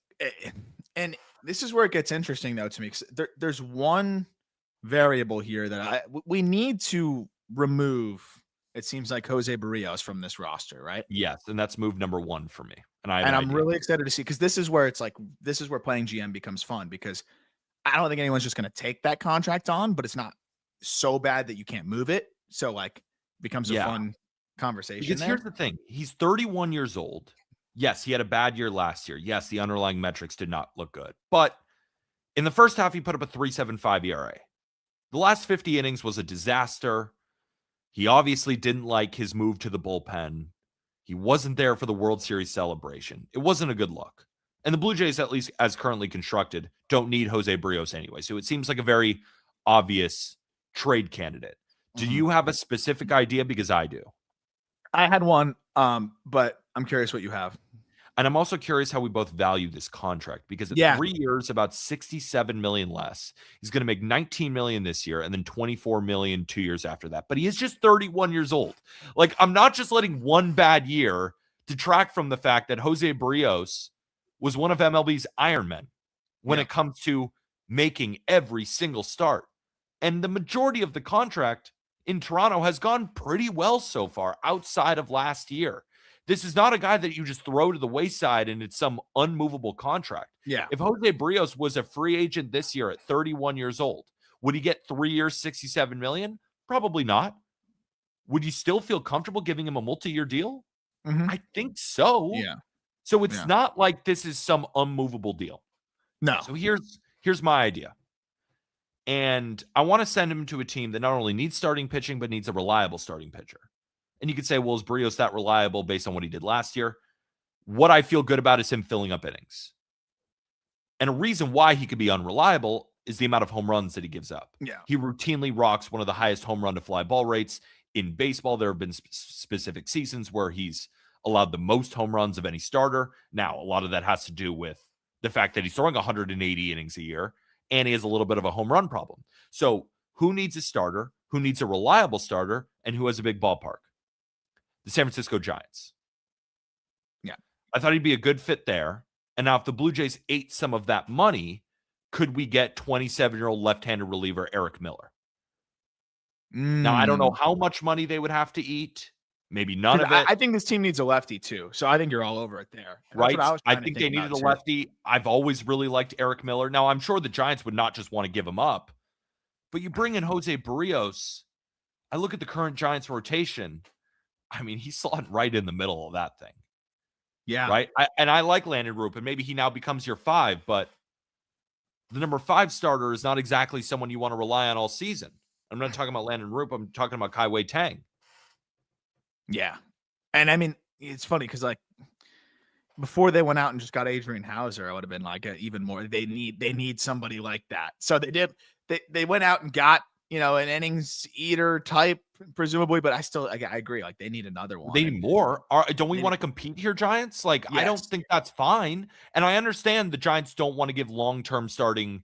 And this is where it gets interesting, though, to me. There's one variable here that we need to remove. It seems like Jose Barrios from this roster, right? Yes, and that's move number 1 for me. And I'm really excited to see, because this is where playing GM becomes fun, because I don't think anyone's just going to take that contract on, but it's not so bad that you can't move it. So like, becomes a fun conversation. Because here's the thing. He's 31 years old. Yes, he had a bad year last year. Yes, the underlying metrics did not look good. But in the first half, he put up a 3.75 ERA. The last 50 innings was a disaster. He obviously didn't like his move to the bullpen. He wasn't there for the World Series celebration. It wasn't a good look. And the Blue Jays, at least as currently constructed, don't need Jose Barrios anyway. So it seems like a very obvious trade candidate. Do you have a specific idea? Because I do. I had one, but I'm curious what you have. And I'm also curious how we both value this contract, because at 3 years, about $67 million less. He's going to make $19 million this year and then $24 million 2 years after that. But he is just 31 years old. Like, I'm not just letting one bad year detract from the fact that Jose Barrios was one of MLB's Iron Men when it comes to making every single start. And the majority of the contract in Toronto has gone pretty well so far outside of last year. This is not a guy that you just throw to the wayside and it's some unmovable contract. Yeah. If Jose Barrios was a free agent this year at 31 years old, would he get 3 years, $67 million? Probably not. Would you still feel comfortable giving him a multi-year deal? I think so. Yeah. So it's not like this is some unmovable deal. No. So here's my idea. And I want to send him to a team that not only needs starting pitching, but needs a reliable starting pitcher. And you could say, well, is Barrios that reliable based on what he did last year? What I feel good about is him filling up innings. And a reason why he could be unreliable is the amount of home runs that he gives up. Yeah. He routinely rocks one of the highest home run to fly ball rates in baseball. There have been specific seasons where he's allowed the most home runs of any starter. Now, a lot of that has to do with the fact that he's throwing 180 innings a year, and he has a little bit of a home run problem. So who needs a starter, who needs a reliable starter, and who has a big ballpark? The San Francisco Giants. Yeah. I thought he'd be a good fit there. And now if the Blue Jays ate some of that money, could we get 27-year-old left-handed reliever Eric Miller? Now, I don't know how much money they would have to eat. Maybe none of it. I think this team needs a lefty too. So I think you're all over it there. Right? That's what I was I trying to think think they needed a too. lefty. I've always really liked Eric Miller. Now, I'm sure the Giants would not just want to give him up, but you bring in Jose Barrios. I look at the current Giants rotation. I mean, he's slotted right in the middle of that thing. Yeah. Right? I like Landon Roop, and maybe he now becomes your 5, but the number 5 starter is not exactly someone you want to rely on all season. I'm not talking about Landon Roop. I'm talking about Kai-Wei Tang. Yeah. And I mean, it's funny because like before they went out and just got Adrian Hauser, I would have been like even more. They need somebody like that. So they did. They went out and got, you know, an innings eater type, presumably. But I agree. Like they need another one. They need more. Don't we want to compete here, Giants? Like yes. I don't think that's fine. And I understand the Giants don't want to give long-term starting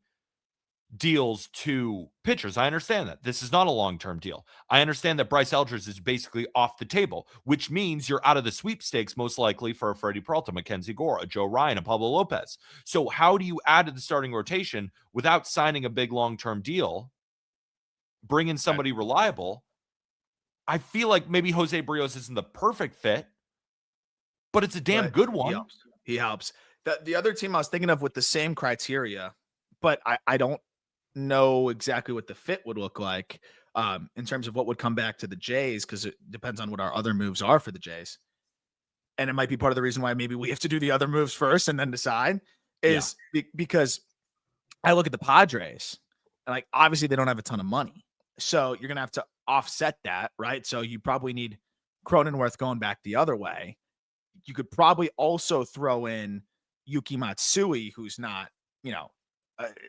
deals to pitchers. I understand that. This is not a long-term deal. I understand that Bryce Eldridge is basically off the table, which means you're out of the sweepstakes most likely for a Freddie Peralta, Mackenzie Gore, a Joe Ryan, a Pablo Lopez. So how do you add to the starting rotation without signing a big long-term deal, bring in somebody reliable? I feel like maybe Jose Barrios isn't the perfect fit, but it's a damn good one. He helps. The other team I was thinking of with the same criteria, but I don't know exactly what the fit would look like in terms of what would come back to the Jays, because it depends on what our other moves are for the Jays. And it might be part of the reason why maybe we have to do the other moves first and then decide is because I look at the Padres and like, obviously they don't have a ton of money. So you're going to have to offset that, right? So you probably need Cronenworth going back the other way. You could probably also throw in Yuki Matsui, who's not, you know,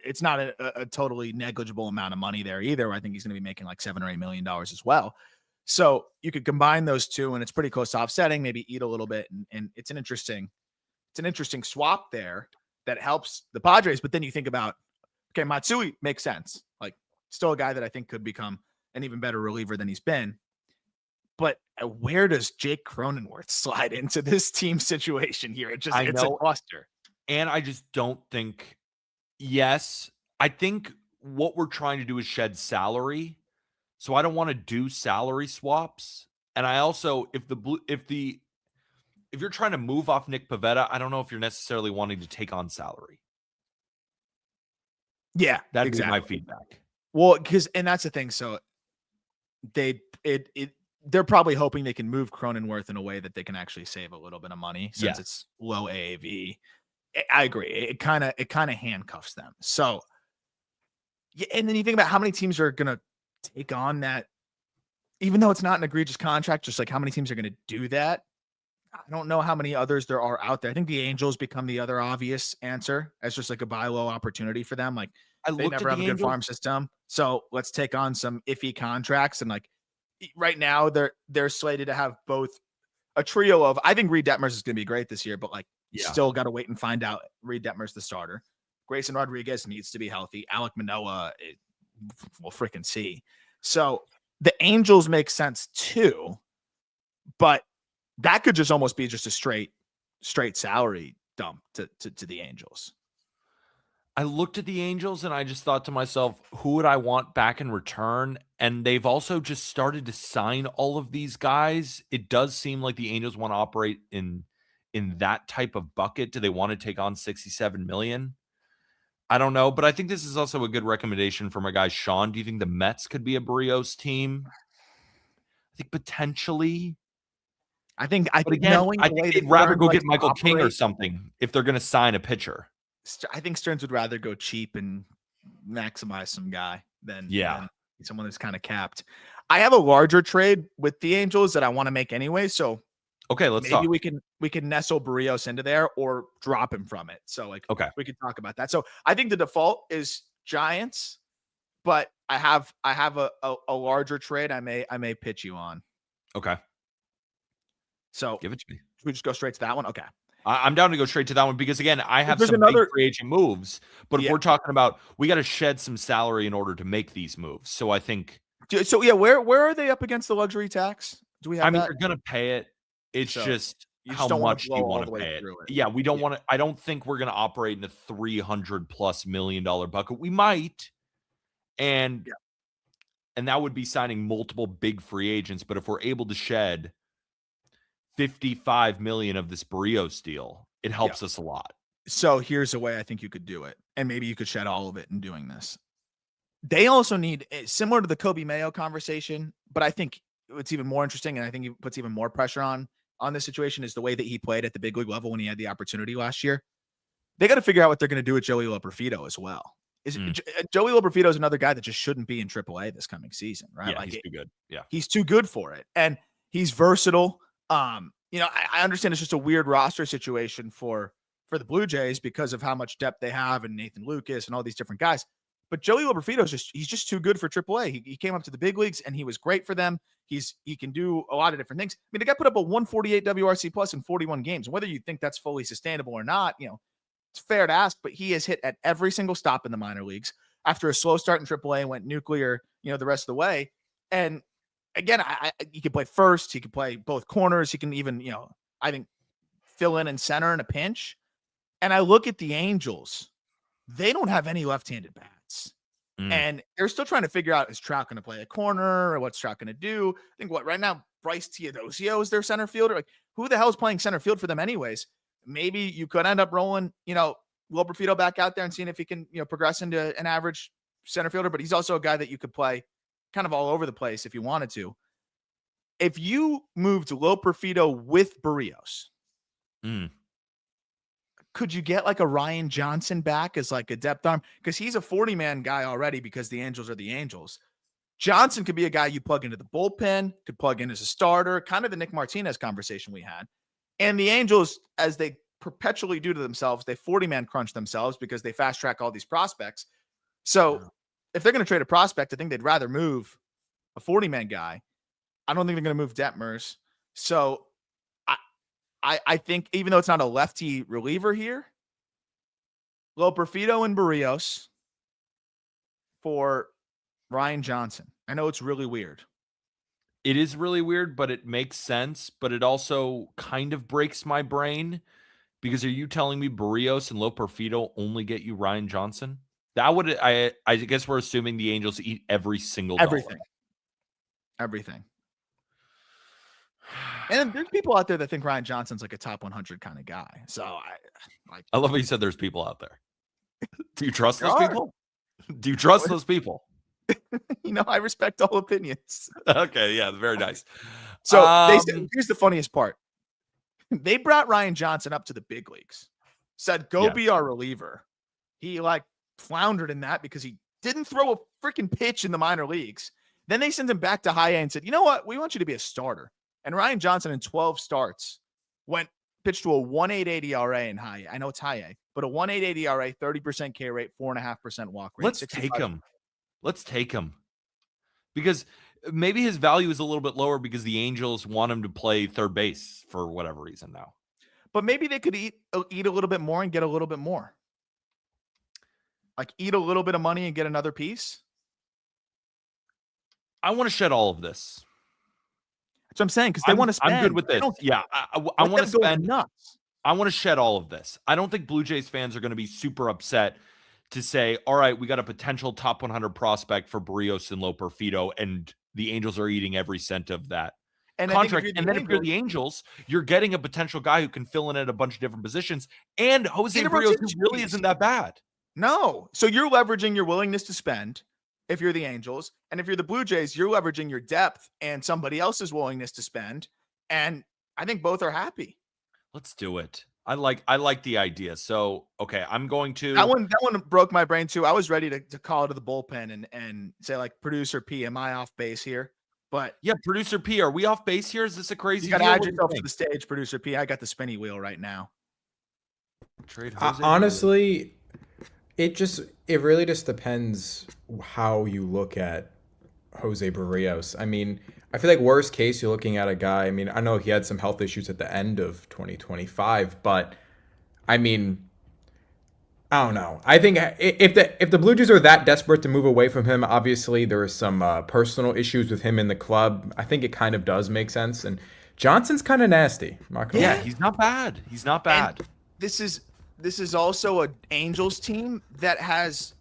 it's not a totally negligible amount of money there either. I think he's going to be making like $7 or $8 million as well. So you could combine those two, and it's pretty close to offsetting. Maybe eat a little bit, and it's an interesting swap there that helps the Padres. But then you think about, okay, Matsui makes sense. Like, still a guy that I think could become an even better reliever than he's been. But where does Jake Cronenworth slide into this team situation here? It's a cluster. And I just don't think. Yes, I think what we're trying to do is shed salary. So I don't want to do salary swaps. And I also, if you're trying to move off Nick Pivetta, I don't know if you're necessarily wanting to take on salary. Yeah, that'd be my feedback. Well, and that's the thing. So they're probably hoping they can move Cronenworth in a way that they can actually save a little bit of money since it's low AAV. I agree. It kind of handcuffs them. So, yeah, and then you think about how many teams are going to take on that, even though it's not an egregious contract, just like how many teams are going to do that. I don't know how many others there are out there. I think the Angels become the other obvious answer as just like a buy low opportunity for them. Like they never have a good farm system. So let's take on some iffy contracts. And like right now they're slated to have both a trio of, I think Reed Detmers is going to be great this year, but like, still got to wait and find out. Reed Detmers the starter. Grayson Rodriguez needs to be healthy. Alek Manoah, we'll freaking see. So the Angels make sense too, but that could just almost be just a straight salary dump to the Angels. I looked at the Angels and I just thought to myself, who would I want back in return? And they've also just started to sign all of these guys. It does seem like the Angels want to operate in that type of bucket. Do they want to take on $67 million? I don't know, but I think this is also a good recommendation for my guy Sean. Do you think the Mets could be a Barrios team? I think potentially. I think they'd rather go get Michael King or something if they're going to sign a pitcher. I think Stearns would rather go cheap and maximize some guy than someone that's kind of capped. I have a larger trade with the Angels that I want to make anyway, so okay, let's talk. Maybe we can nestle Barrios into there or drop him from it. So like, we could talk about that. So I think the default is Giants, but I have a larger trade. I may pitch you on. Okay. So give it to me. Should we just go straight to that one? Okay. I'm down to go straight to that one because again, I have some big free agent moves, but if we're talking about, we got to shed some salary in order to make these moves. So I think. So yeah, where are they up against the luxury tax? Do we have? They're going to pay it. It's just, You how just don't want much to do blow you all want the to way pay it? through it. Yeah, we don't want to. I don't think we're going to operate in the $300+ million bucket. We might, and that would be signing multiple big free agents. But if we're able to shed $55 million of this Barrios deal, it helps us a lot. So here's a way I think you could do it, and maybe you could shed all of it in doing this. They also need, similar to the Kobe Mayo conversation, but I think what's even more interesting, and I think it puts even more pressure on this situation, is the way that he played at the big league level when he had the opportunity last year. They got to figure out what they're going to do with Joey Loperfido as well. Joey Loperfido is another guy that just shouldn't be in AAA this coming season, right? Yeah, he's too good. Yeah, he's too good for it, and he's versatile. I understand it's just a weird roster situation for the Blue Jays because of how much depth they have and Nathan Lucas and all these different guys. But Joey Loperfido he's just too good for AAA. He came up to the big leagues and he was great for them. He can do a lot of different things. I mean, the guy put up a 148 WRC plus in 41 games. Whether you think that's fully sustainable or not, it's fair to ask, but he has hit at every single stop in the minor leagues. After a slow start in AAA, went nuclear, the rest of the way. And again, he could play first. He could play both corners. He can even, I think, fill in center in a pinch. And I look at the Angels. They don't have any left-handed bats. And they're still trying to figure out, is Trout going to play a corner or what's Trout going to do? I think right now, Bryce Teodosio is their center fielder. Like, who the hell is playing center field for them anyways? Maybe you could end up rolling, Loperfido back out there and seeing if he can, progress into an average center fielder, but he's also a guy that you could play kind of all over the place if you wanted to. If you moved Loperfido with Barrios, could you get like a Ryan Johnson back as like a depth arm? Because he's a 40-man guy already because the Angels are the Angels. Johnson could be a guy you plug into the bullpen, could plug in as a starter, kind of the Nick Martinez conversation we had. And the Angels, as they perpetually do to themselves, they 40-man crunch themselves because they fast track all these prospects. So if they're going to trade a prospect, I think they'd rather move a 40-man guy. I don't think they're going to move Detmers. So I think even though it's not a lefty reliever here, Loperfido and Barrios for Ryan Johnson. I know it's really weird. It is really weird, but it makes sense. But it also kind of breaks my brain because are you telling me Barrios and Loperfido only get you Ryan Johnson? That would I guess we're assuming the Angels eat every single everything. dollar. Everything. And there's people out there that think Ryan Johnson's like a top 100 kind of guy. So I love how you said there's people out there. Do you trust those people? Do you trust those people? I respect all opinions. Okay, yeah, very nice. So here's the funniest part. They brought Ryan Johnson up to the big leagues. Said, go be our reliever. He floundered in that because he didn't throw a freaking pitch in the minor leagues. Then they sent him back to high A and said, you know what? We want you to be a starter. And Ryan Johnson in 12 starts pitched to a 1.88 ERA in high A. I know it's high A, but a 1.88 ERA, 30% K rate, 4.5% walk rate. Let's take him. Because maybe his value is a little bit lower because the Angels want him to play third base for whatever reason now. But maybe they could eat a little bit more and get a little bit more. Like eat a little bit of money and get another piece. I want to shed all of this. That's what I'm saying, because they want to spend. I'm good with this. Yeah, I want to spend. Nuts. I want to shed all of this. I don't think Blue Jays fans are going to be super upset to say, all right, we got a potential top 100 prospect for Barrios and Loperfido, and the Angels are eating every cent of that contract. And then if you're the Angels, you're getting a potential guy who can fill in at a bunch of different positions, and Jose Barrios, who really isn't that bad. No. So you're leveraging your willingness to spend if you're the Angels. And if you're the Blue Jays, you're leveraging your depth and somebody else's willingness to spend. And I think both are happy. Let's do it. I like the idea. So, okay, I'm going to... That one broke my brain too. I was ready to call it to the bullpen and say, producer P, am I off base here? But yeah, producer P, are we off base here? Is this a crazy deal? You got to add yourself to the stage, producer P. I got the spinny wheel right now. Trade honestly, it really just depends how you look at Jose Barrios. I mean, I feel like worst case, you're looking at a guy. I mean, I know he had some health issues at the end of 2025, but I mean, I don't know. I think if the Blue Jays are that desperate to move away from him, obviously there are some personal issues with him in the club. I think it kind of does make sense. And Johnson's kind of nasty. I'm not gonna Yeah, lie. he's not bad. He's not bad. And this is also an Angels team that has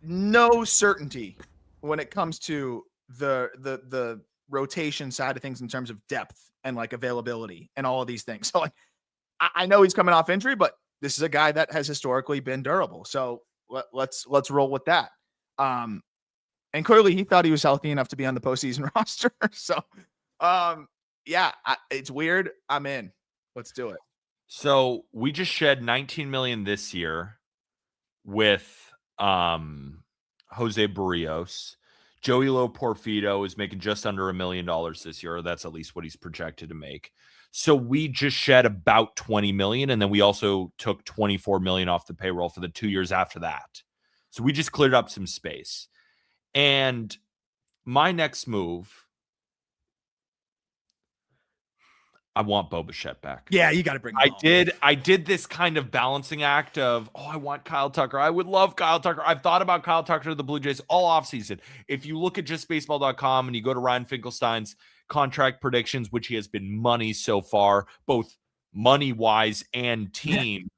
no certainty when it comes to the rotation side of things in terms of depth and like availability and all of these things. So like I know he's coming off injury, but this is a guy that has historically been durable. So let's roll with that. And clearly he thought he was healthy enough to be on the postseason roster. So yeah, it's weird. I'm in. Let's do it. So we just shed 19 million this year with Jose Barrios. Joey Porfido is making just under $1 million this year. That's at least what he's projected to make. So we just shed about 20 million, and then we also took 24 million off the payroll for the 2 years after that. So we just cleared up some space. And my next move, I want Bo Bichette back. Yeah, you got to bring him home. I did this kind of balancing act of, I want Kyle Tucker. I would love Kyle Tucker. I've thought about Kyle Tucker to the Blue Jays all offseason. If you look at justbaseball.com and you go to Ryan Finkelstein's contract predictions, which he has been money so far, both money-wise and team,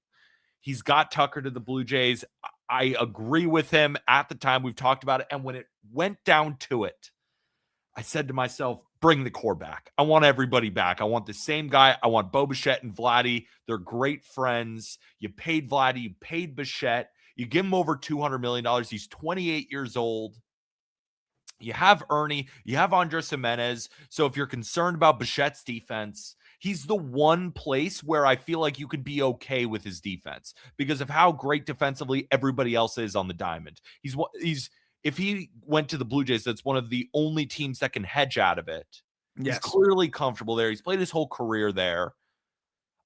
he's got Tucker to the Blue Jays. I agree with him at the time. We've talked about it. And when it went down to it, I said to myself, bring the core back. I want everybody back. I want the same guy. I want Bo Bichette and Vladdy. They're great friends. You paid Vladdy. You paid Bichette. You give him over $200 million. He's 28 years old. You have Ernie. You have Andres Jimenez. So if you're concerned about Bichette's defense, he's the one place where I feel like you could be okay with his defense because of how great defensively everybody else is on the diamond. If he went to the Blue Jays, that's one of the only teams that can hedge out of it. Yes. He's clearly comfortable there. He's played his whole career there.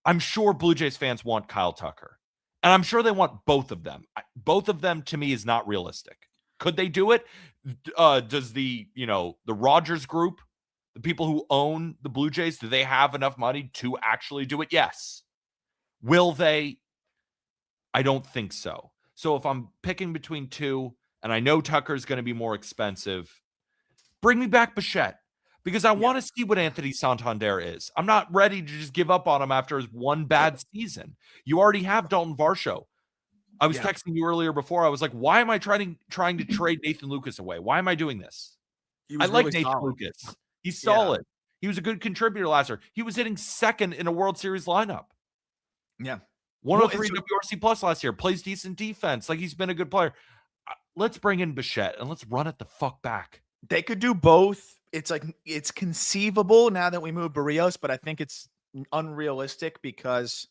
I'm sure Blue Jays fans want Kyle Tucker. And I'm sure they want both of them. Both of them, to me, is not realistic. Could they do it? Does the Rogers group, the people who own the Blue Jays, do they have enough money to actually do it? Yes. Will they? I don't think so. So if I'm picking between two, and I know Tucker's going to be more expensive, bring me back Bichette because I want to see what Anthony Santander is. I'm not ready to just give up on him after his one bad season. You already have Dalton Varsho. I was texting you earlier before. I was like, why am I trying to trade Nathan Lucas away? Why am I doing this? I like Nathan Lucas. He's solid. He was a good contributor last year. He was hitting second in a World Series lineup. Yeah. 103 WRC plus last year. Plays decent defense. Like, he's been a good player. Let's bring in Bichette and let's run it the fuck back. They could do both. It's like, it's conceivable now that we move Barrios, but I think it's unrealistic because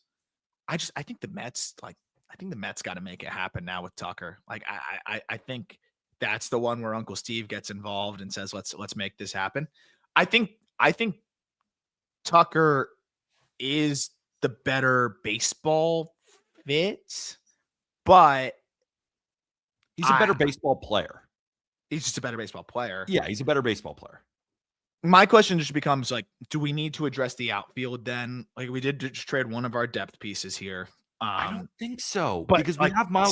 I think the Mets got to make it happen now with Tucker. Like, I think that's the one where Uncle Steve gets involved and says, let's make this happen. I think Tucker is the better baseball fit, but he's a better baseball player. He's just a better baseball player. Yeah, he's a better baseball player. My question just becomes like, do we need to address the outfield then? Like, we did just trade one of our depth pieces here. I don't think so, but because we have Miles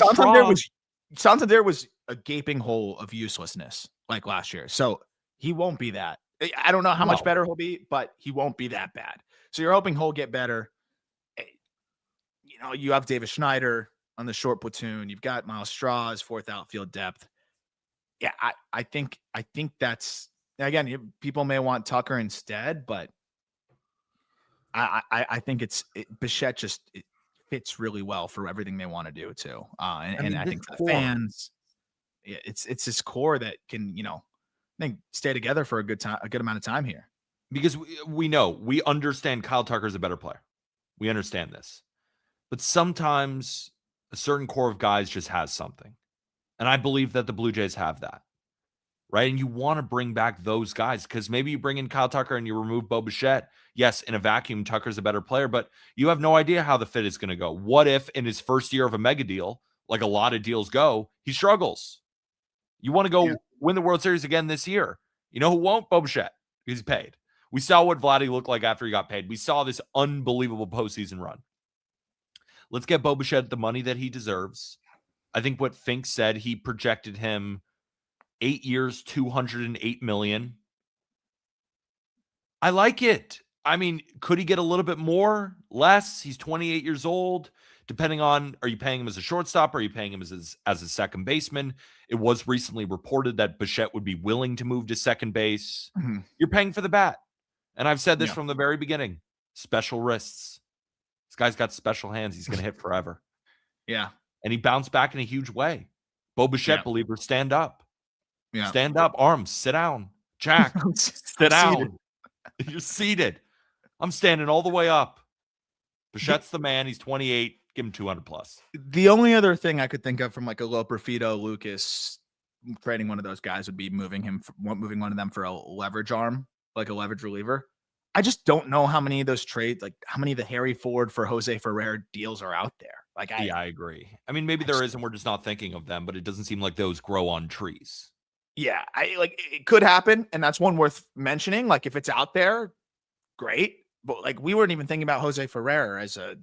Santander was a gaping hole of uselessness like last year. So he won't be that. I don't know how much better he'll be, but he won't be that bad. So you're hoping he'll get better. You have David Schneider on the short platoon. You've got Miles Straw as fourth outfield depth. Yeah, I think that's, again, people may want Tucker instead, but I think Bichette just fits really well for everything they want to do too. And I think for the fans, it's this core that can, I think stay together for a good amount of time here. Because we understand Kyle Tucker is a better player. We understand this. But sometimes a certain core of guys just has something. And I believe that the Blue Jays have that. Right? And you want to bring back those guys because maybe you bring in Kyle Tucker and you remove Bo Bichette. Yes, in a vacuum, Tucker's a better player, but you have no idea how the fit is going to go. What if in his first year of a mega deal, like a lot of deals go, he struggles? You want to go win the World Series again this year. You know who won't? Bo Bichette. He's paid. We saw what Vladdy looked like after he got paid. We saw this unbelievable postseason run. Let's get Bo Bichette the money that he deserves. I think what Fink said, he projected him 8 years, $208 million. I like it. I mean, could he get a little bit more, less? He's 28 years old. Depending on, are you paying him as a shortstop? Or are you paying him as a second baseman? It was recently reported that Bichette would be willing to move to second base. Mhm. You're paying for the bat. And I've said this Yeah. from the very beginning. Special wrists. This guy's got special hands. He's going to hit forever. Yeah. And he bounced back in a huge way. Bo Bichette, Yeah. believer, stand up. Yeah. Stand up. Arms. Sit down. Jack, sit down. You're seated. I'm standing all the way up. Bichette's the man. He's 28. Give him 200 plus. The only other thing I could think of from like a Loperfido, Lucas trading one of those guys would be moving one of them for a leverage arm, like a leverage reliever. I just don't know how many of those trades, like how many of the Harry Ford for Jose Ferrer deals are out there. Like, I agree. I mean, maybe there is, and we're just not thinking of them, but it doesn't seem like those grow on trees. Yeah, it could happen, and that's one worth mentioning. Like, if it's out there, great. But like, we weren't even thinking about Jose Ferrer as a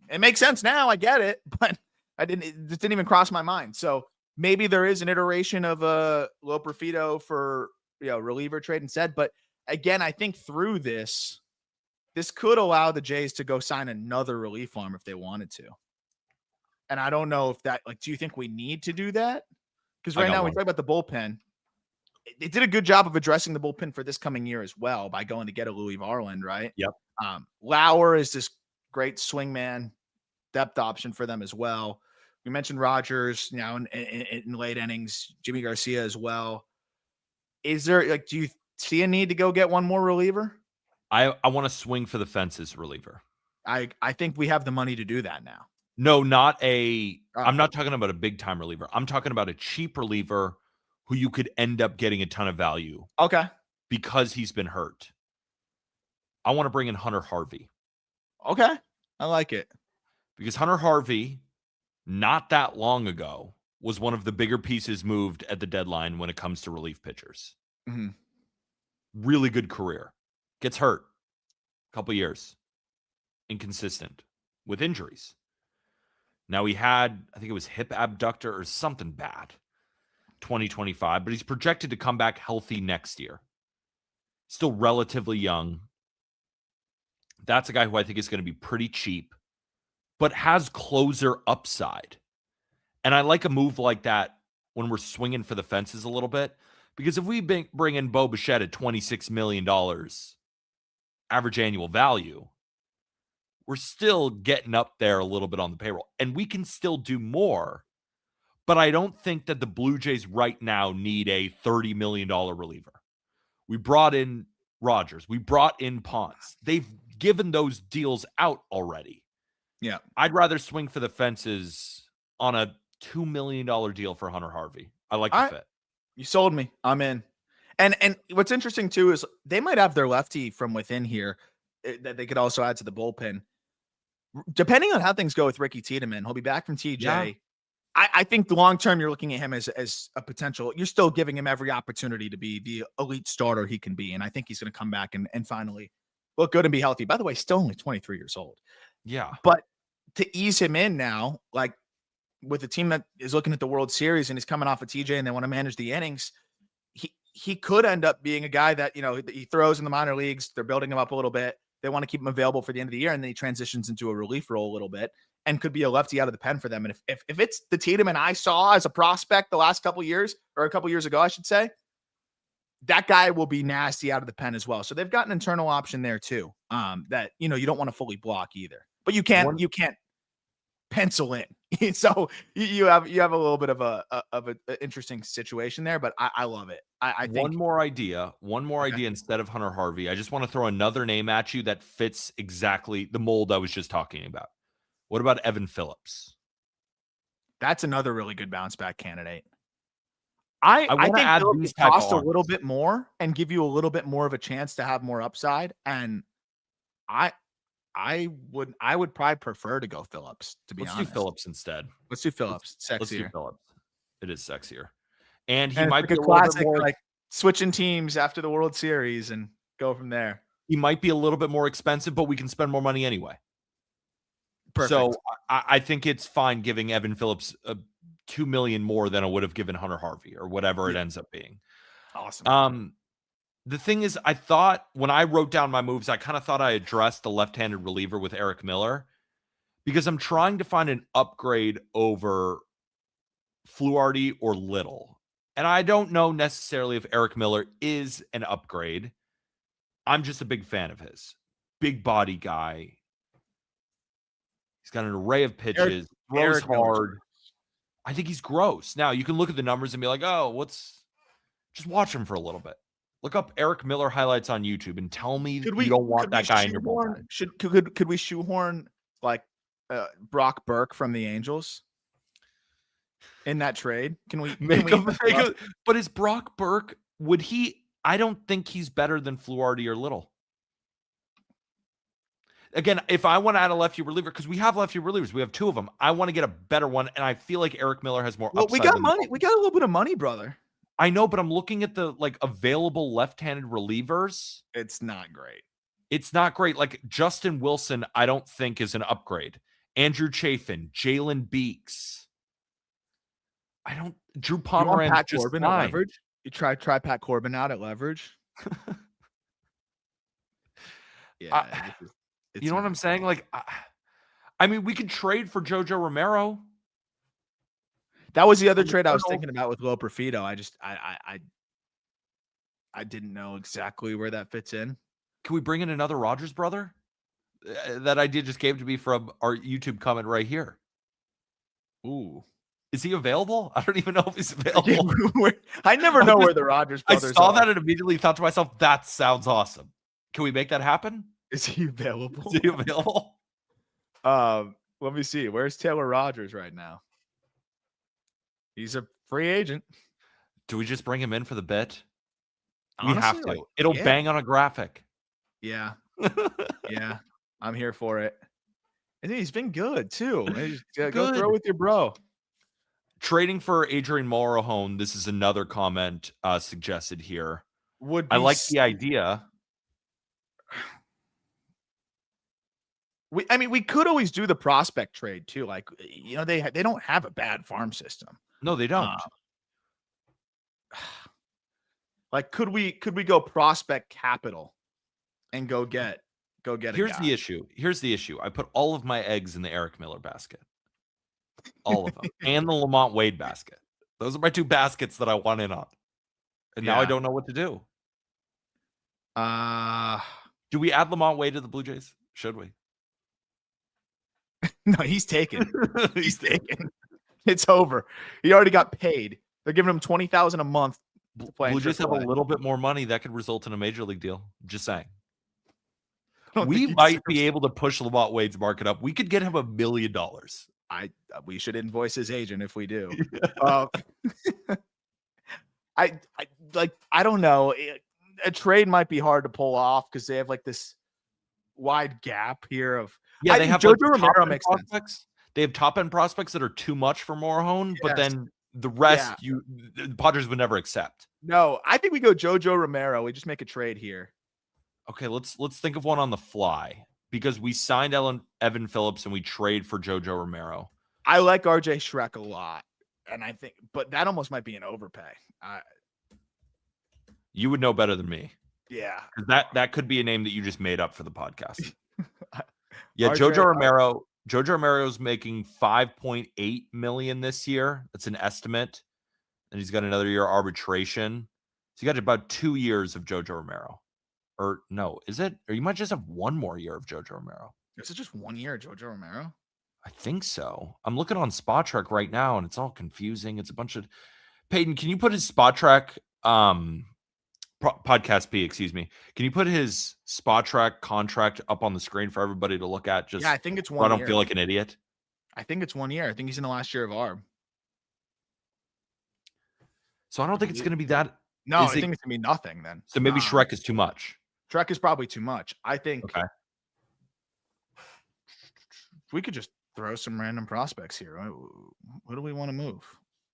It makes sense now. I get it, but it just didn't even cross my mind. So maybe there is an iteration of a Loperfido for reliever trade instead. But again, I think through this could allow the Jays to go sign another relief arm if they wanted to. And I don't know if that, like, do you think we need to do that? Because right now we talk about the bullpen. They did a good job of addressing the bullpen for this coming year as well by going to get a Louis Varland, right? Yep. Lauer is this great swingman depth option for them as well. We mentioned Rogers now in late innings, Jimmy Garcia as well. Is there, like, do you see a need to go get one more reliever? I want to swing for the fences reliever. I think we have the money to do that now. No, I'm not talking about a big time reliever. I'm talking about a cheap reliever who you could end up getting a ton of value. Okay. Because he's been hurt. I want to bring in Hunter Harvey. Okay. I like it. Because Hunter Harvey, not that long ago, was one of the bigger pieces moved at the deadline when it comes to relief pitchers. Mm-hmm. Really good career. Gets hurt. Couple years. Inconsistent with injuries. Now he had, I think it was hip abductor or something bad. 2025, but he's projected to come back healthy next year. Still relatively young. That's a guy who I think is going to be pretty cheap, but has closer upside. And I like a move like that when we're swinging for the fences a little bit, because if we bring in Bo Bichette at $26 million average annual value, we're still getting up there a little bit on the payroll, and we can still do more. But I don't think that the Blue Jays right now need a $30 million reliever. We brought in Rogers. We brought in Ponce. They've given those deals out already. Yeah. I'd rather swing for the fences on a $2 million deal for Hunter Harvey. I like the fit. You sold me. I'm in. And what's interesting too is they might have their lefty from within here that they could also add to the bullpen. Depending on how things go with Ricky Tiedemann, he'll be back from TJ. Yeah. I think the long term, you're looking at him as a potential. You're still giving him every opportunity to be the elite starter he can be. And I think he's going to come back and finally look good and be healthy. By the way, still only 23 years old. Yeah. But to ease him in now, like with a team that is looking at the World Series and he's coming off of TJ and they want to manage the innings, he could end up being a guy that, he throws in the minor leagues. They're building him up a little bit. They want to keep him available for the end of the year. And then he transitions into a relief role a little bit and could be a lefty out of the pen for them. And if it's the Tiedemann I saw as a prospect the last couple of years, or a couple of years ago, I should say, that guy will be nasty out of the pen as well. So they've got an internal option there too. That, you don't want to fully block either, but you can't pencil in. So you have a little bit of an interesting situation there, but I love it. I think one more idea instead of Hunter Harvey. I just want to throw another name at you that fits exactly the mold I was just talking about. What about Evan Phillips? That's another really good bounce back candidate. I think Phillips cost a little bit more and give you a little bit more of a chance to have more upside. And I would probably prefer to go Phillips, to be honest. Let's do Phillips instead. Let's do Phillips. Sexier. Let's do Phillips. It is sexier. And he might might be a classic, more, like switching teams after the World Series and go from there. He might be a little bit more expensive, but we can spend more money anyway. Perfect. So I think it's fine giving Evan Phillips $2 million more than I would have given Hunter Harvey or whatever it ends up being. Awesome. The thing is, I thought when I wrote down my moves, I kind of thought I addressed the left-handed reliever with Eric Miller because I'm trying to find an upgrade over Fluharty or Little. And I don't know necessarily if Eric Miller is an upgrade. I'm just a big fan of his. Big body guy. He's got an array of pitches, throws hard. I think he's gross. Now, you can look at the numbers and be like, oh, just watch him for a little bit. Look up Eric Miller highlights on YouTube and tell me you don't want that guy in your bullpen. Could we shoehorn like Brock Burke from the Angels in that trade? Can we but is Brock Burke, I don't think he's better than Fluharty or Little. Again, if I want to add a lefty reliever, because we have lefty relievers, we have two of them. I want to get a better one, and I feel like Eric Miller has more upside. We got money. We got a little bit of money, brother. I know, but I'm looking at the available left-handed relievers. It's not great. It's not great. Like Justin Wilson, I don't think is an upgrade. Andrew Chafin, Jalen Beeks. Drew Pomeranz Pat just Corbin at leverage. You try Pat Corbin out at leverage. Yeah. You know what I'm saying? Like, I mean, we could trade for JoJo Romero. That was the other trade I was thinking about with Will Profito. I didn't know exactly where that fits in. Can we bring in another Rogers brother? That idea just came to me from our YouTube comment right here. Ooh. Is he available? I don't even know if he's available. I never know where the Rogers brothers are. I saw that and immediately thought to myself, that sounds awesome. Can we make that happen? Is he available? Is he available? Let me see. Where's Taylor Rogers right now? He's a free agent. Do we just bring him in for the bit? Honestly, we have to. It'll bang on a graphic. Yeah. Yeah. I'm here for it. And he's been good too. Go throw with your bro. Trading for Adrian Morejon. This is another comment suggested here. I like the idea. We could always do the prospect trade too. Like, they don't have a bad farm system. No, they don't. Like, could we go prospect capital and go get Here's the issue. I put all of my eggs in the Eric Miller basket. All of them. And the Lamont Wade basket. Those are my two baskets that I want in on. And now I don't know what to do. Do we add Lamont Wade to the Blue Jays? Should we? No, he's taken. He's taken. It's over. He already got paid. They're giving him $20,000 a month to play. Blue Jays have a little bit more money that could result in a major league deal. Just saying. We might be able to push Lamont Wade's market up. We could get him $1 million. We should invoice his agent if we do. I don't know. A trade might be hard to pull off because they have like this wide gap here of. Yeah, they have JoJo Romero makes sense. They have top end prospects that are too much for Morejon, but then the rest the Padres would never accept. No, I think we go JoJo Romero. We just make a trade here. Okay, let's think of one on the fly because we signed Evan Phillips and we trade for JoJo Romero. I like RJ Schreck a lot, and I think, but that almost might be an overpay. You would know better than me. Yeah, that could be a name that you just made up for the podcast. Yeah, JoJo Romero's making $5.8 million this year. That's an estimate, and he's got another year arbitration. So you got about 2 years of JoJo Romero. Or no, is it? Or you might just have one more year of JoJo Romero. Is it just 1 year of JoJo Romero? I think so. I'm looking on Spot Track right now, and it's all confusing. It's a bunch of Peyton. Can you put his Spot Track podcast P? Excuse me. Can you put his Spot Track contract up on the screen for everybody to look at? Just I think it's 1 year. I don't feel like an idiot. I think it's 1 year. I think he's in the last year of ARB. So I don't think it's going to be that. No, I think it's going to be nothing then. So maybe Schreck is too much. Schreck is probably too much. I think we could just throw some random prospects here. What do we want to move?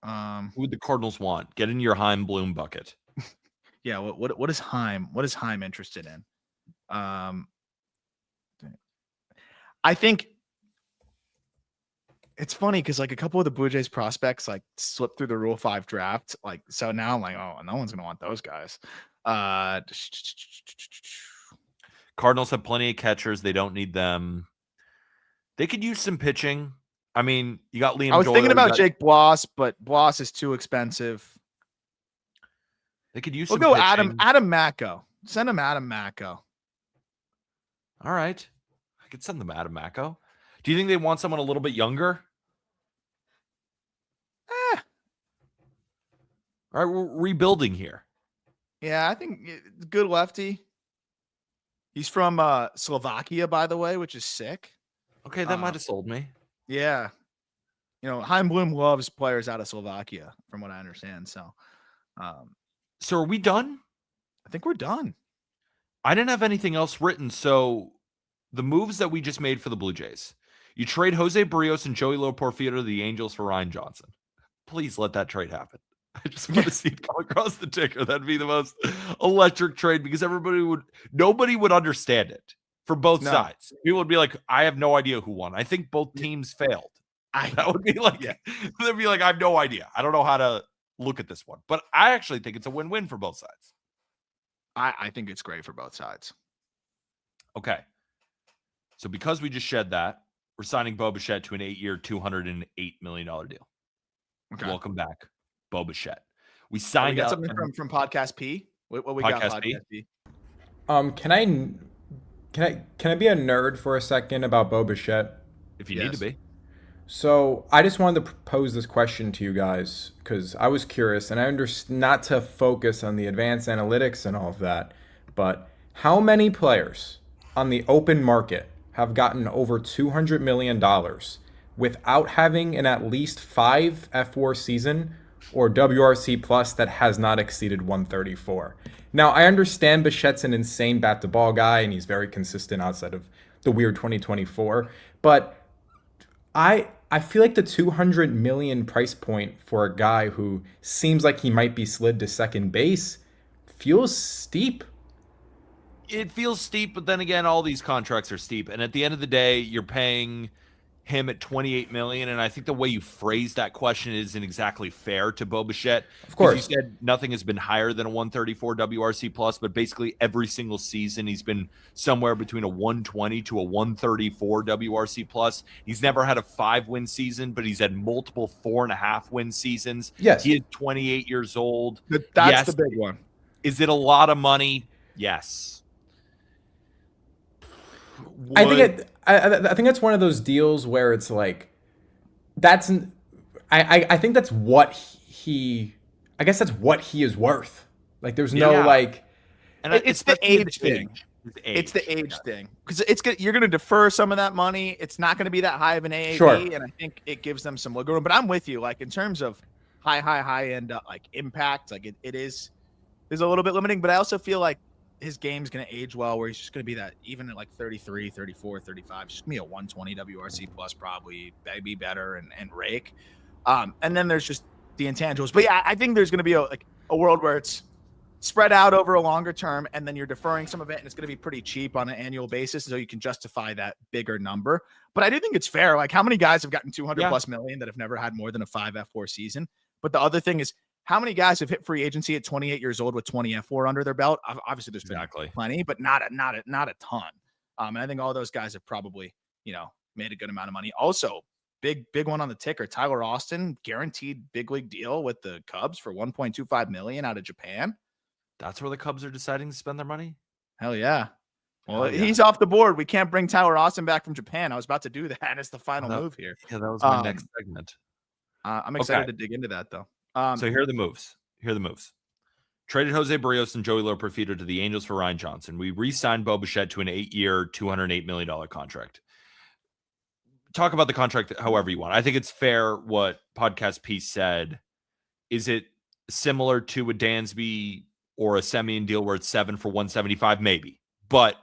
Who would the Cardinals want? Get in your Heim Bloom bucket. Yeah. What is Heim? What is Heim interested in? I think it's funny because like a couple of the Blue Jays prospects like slipped through the Rule 5 draft. Like, so now I'm like, oh, no one's going to want those guys. Cardinals have plenty of catchers. They don't need them. They could use some pitching. I mean, you got Liam I was Doyle, thinking about got, Jake Bloss, but Bloss is too expensive. They could use We'll some go pitching. Adam Macko. Send him Adam Macko. All right. I could send them Adam Macko. Do you think they want someone a little bit younger? All right, we're rebuilding here. Yeah, I think good lefty. He's from Slovakia, by the way, which is sick. Okay, that might have sold me. Yeah. You know, Chaim Bloom loves players out of Slovakia, from what I understand. So are we done? I think we're done. I didn't have anything else written. So the moves that we just made for the Blue Jays, you trade Jose Barrios and Joey Porfido to the Angels for Ryan Johnson. Please let that trade happen. I just want to see it come across the ticker. That'd be the most electric trade because nobody would understand it for both sides. People would be like, I have no idea who won. I think both teams failed. That would be like, they'd be like, I have no idea. I don't know how to look at this one. But I actually think it's a win-win for both sides. I think it's great for both sides. Okay. So because we just shed that, we're signing Bo Bichette to an 8-year, $208 million deal. Okay. Welcome back, Bo Bichette. We signed got something from Podcast P. What we got? Podcast P. Can I be a nerd for a second about Bo Bichette? If you need to be. So I just wanted to pose this question to you guys because I was curious, and I understand not to focus on the advanced analytics and all of that, but how many players on the open market have gotten over $200 million without having an at least 5 F4 season or WRC plus that has not exceeded 134? Now, I understand Bichette's an insane bat-to-ball guy, and he's very consistent outside of the weird 2024, but I feel like the 200 million price point for a guy who seems like he might be slid to second base feels steep. It feels steep, but then again, all these contracts are steep. And at the end of the day, you're paying him at $28 million. And I think the way you phrase that question isn't exactly fair to Bo Bichette. Of course. You said nothing has been higher than a 134 WRC plus, but basically every single season he's been somewhere between a 120 to a 134 WRC plus. He's never had a 5-win season, but he's had multiple 4.5-win seasons. Yes. He is 28 years old. That's the big one. Is it a lot of money? Yes. I think that's one of those deals where it's like I think that's what he is worth. Like there's no like, and it's the age thing. It's the age thing because you're going to defer some of that money. It's not going to be that high of an AAV, and I think it gives them some wiggle room. But I'm with you. Like in terms of high end like impact, like it is a little bit limiting. But I also feel like his game's going to age well where he's just going to be that even at like 33, 34, 35, just going to be a 120 WRC plus probably, maybe better and rake. And then there's just the intangibles. But yeah, I think there's going to be a world where it's spread out over a longer term and then you're deferring some of it and it's going to be pretty cheap on an annual basis so you can justify that bigger number. But I do think it's fair. Like how many guys have gotten 200 plus million that have never had more than a 5 F4 season? But the other thing is, how many guys have hit free agency at 28 years old with 20 F4 under their belt? Obviously, there's been plenty, but not a ton. And I think all those guys have probably, made a good amount of money. Also, big one on the ticker, Tyler Austin, guaranteed big league deal with the Cubs for $1.25 million out of Japan. That's where the Cubs are deciding to spend their money? Hell yeah. Well, he's off the board. We can't bring Tyler Austin back from Japan. I was about to do that as the final move here. Yeah, that was my next segment. I'm excited to dig into that, though. So here are the moves. Traded Jose Barrios and Joey Porfido to the Angels for Ryan Johnson. We re-signed Bo Bichette to an 8-year, $208 million contract. Talk about the contract however you want. I think it's fair what Podcast Piece said. Is it similar to a Dansby or a Semien deal where it's 7 for 175? Maybe. But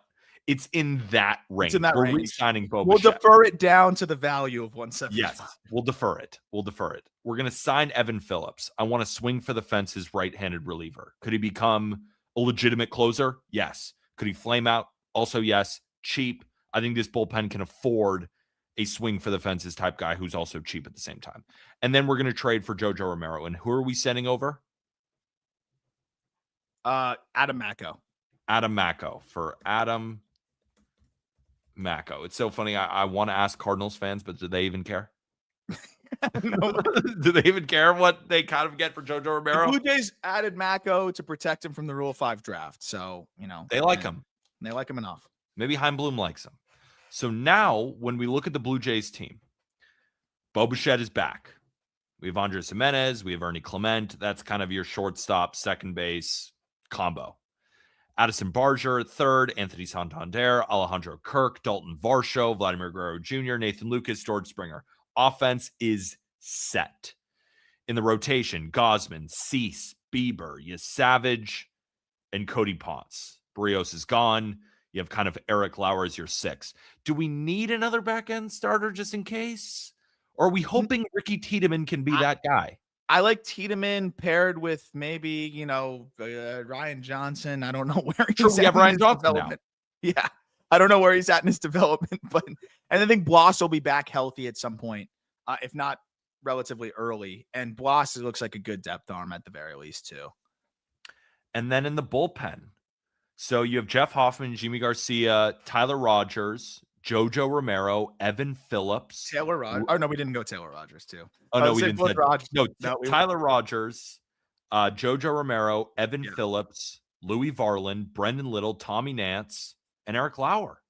it's in that range. It's in that range. We're re-signing Bo We'll Bichette. defer it down to the value of 175. Yes, we'll defer it. We're going to sign Evan Phillips. I want to swing for the fences right-handed reliever. Could he become a legitimate closer? Yes. Could he flame out? Also, yes. Cheap. I think this bullpen can afford a swing for the fences type guy who's also cheap at the same time. And then we're going to trade for JoJo Romero. And who are we sending over? Adam Macko. Adam Macko for Adam Macko. It's so funny. I want to ask Cardinals fans, but do they even care? No. Do they even care what they kind of get for JoJo The Romero? Blue Jays added Macko to protect him from the Rule 5 draft. So, They like him. They like him enough. Maybe Chaim Bloom likes him. So now when we look at the Blue Jays team, Bo Bichette is back. We have Andres Jimenez. We have Ernie Clement. That's kind of your shortstop, second base combo. Addison Barger at third, Anthony Santander, Alejandro Kirk, Dalton Varsho, Vladimir Guerrero Jr., Nathan Lucas, George Springer. Offense is set. In the rotation, Gosman, Cease, Bieber, Savage, and Cody Ponce. Barrios is gone. You have kind of Eric Lauer as your 6. Do we need another back-end starter just in case? Or are we hoping Ricky Tiedemann can be that guy? I like Tiedemann paired with maybe, Ryan Johnson. I don't know where he's at. Ryan Johnson now. Yeah. I don't know where he's at in his development, and I think Bloss will be back healthy at some point, if not relatively early. And Bloss looks like a good depth arm at the very least, too. And then in the bullpen, so you have Jeff Hoffman, Jimmy Garcia, Tyler Rogers, JoJo Romero, Evan Phillips. Taylor Rogers. Oh, no, we didn't go Taylor Rogers, too. Oh, no, we didn't. Tyler were... Rogers, JoJo Romero, Evan Phillips, Louis Varland, Brendan Little, Tommy Nance, and Eric Lauer.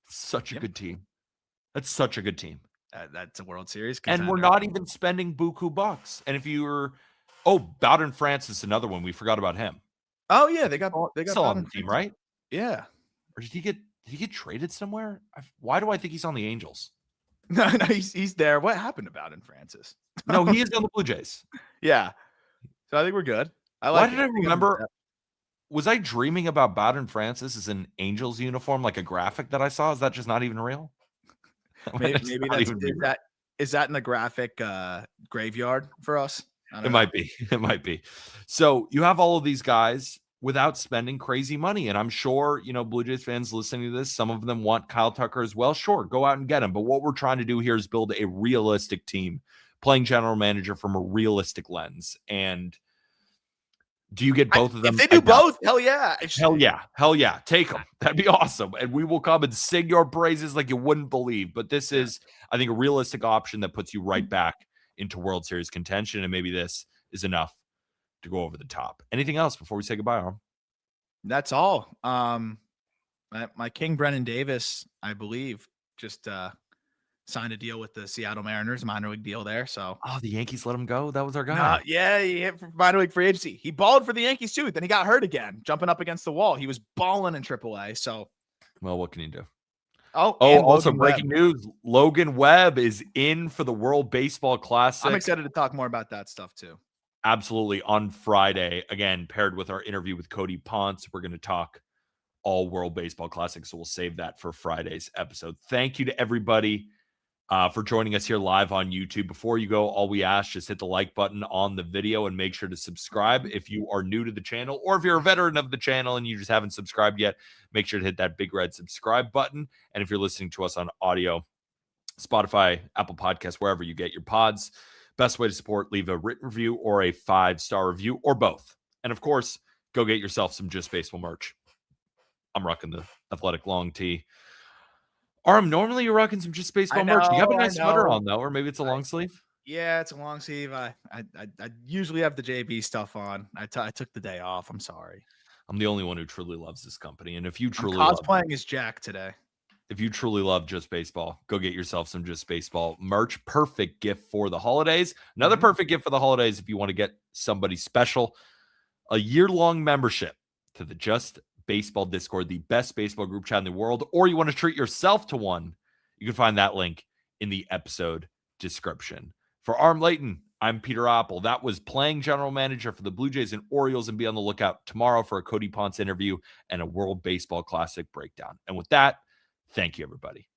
Such a good team. That's such a good team. That's a World Series contender. And we're not even spending buku bucks. And if you were... Oh, Bowden Francis, another one. We forgot about him. Oh, yeah, they got still on the team, right? Yeah. Or did he get traded somewhere? Why do I think he's on the Angels? No, he's there. What happened to Bowden Francis? No, he is on the Blue Jays. Yeah. So I think we're good. Why did I remember? Was I dreaming about Bowden Francis as an Angels uniform, like a graphic that I saw? Is that just not even real? Maybe is that in the graphic graveyard for us? It might be. So you have all of these guys without spending crazy money. And I'm sure, Blue Jays fans listening to this, some of them want Kyle Tucker as well. Sure, go out and get him. But what we're trying to do here is build a realistic team, playing general manager from a realistic lens. And do you get both of them? If they do both, hell yeah. Hell yeah. Take them. That'd be awesome. And we will come and sing your praises like you wouldn't believe. But this is, I think, a realistic option that puts you right back into World Series contention. And maybe this is enough to go over the top. Anything else before we say goodbye, Arm? That's all. My King Brennan Davis, I believe, just signed a deal with the Seattle Mariners, minor league deal there. So the Yankees let him go. That was our guy. Yeah, he hit for minor league free agency. He balled for the Yankees too. Then he got hurt again, jumping up against the wall. He was balling in AAA. So, well, what can you do? Also breaking news. Logan Webb is in for the World Baseball Classic. I'm excited to talk more about that stuff too. Absolutely. On Friday, again, paired with our interview with Cody Ponce, we're going to talk all World Baseball Classic. So we'll save that for Friday's episode. Thank you to everybody for joining us here live on YouTube. Before you go, all we ask, just hit the like button on the video and make sure to subscribe if you are new to the channel, or if you're a veteran of the channel and you just haven't subscribed yet, make sure to hit that big red subscribe button. And if you're listening to us on audio, Spotify, Apple Podcasts, wherever you get your pods, best way to support, leave a written review or a 5-star review, or both. And of course, go get yourself some Just Baseball merch. I'm rocking the athletic long tee. Arm, normally you're rocking some Just Baseball merch. You have a nice sweater on, though, or maybe it's a long sleeve. Yeah, it's a long sleeve. I usually have the JB stuff on. I took the day off. I'm sorry. I'm the only one who truly loves this company. And if you truly cosplaying as Jack today. If you truly love Just Baseball, go get yourself some Just Baseball merch. Perfect gift for the holidays. Another perfect gift for the holidays if you want to get somebody special. A year-long membership to the Just Baseball Discord, the best baseball group chat in the world, or you want to treat yourself to one, you can find that link in the episode description. For Arm Layton, I'm Peter Apple. That was playing general manager for the Blue Jays and Orioles, and be on the lookout tomorrow for a Cody Ponce interview and a World Baseball Classic breakdown. And with that, thank you, everybody.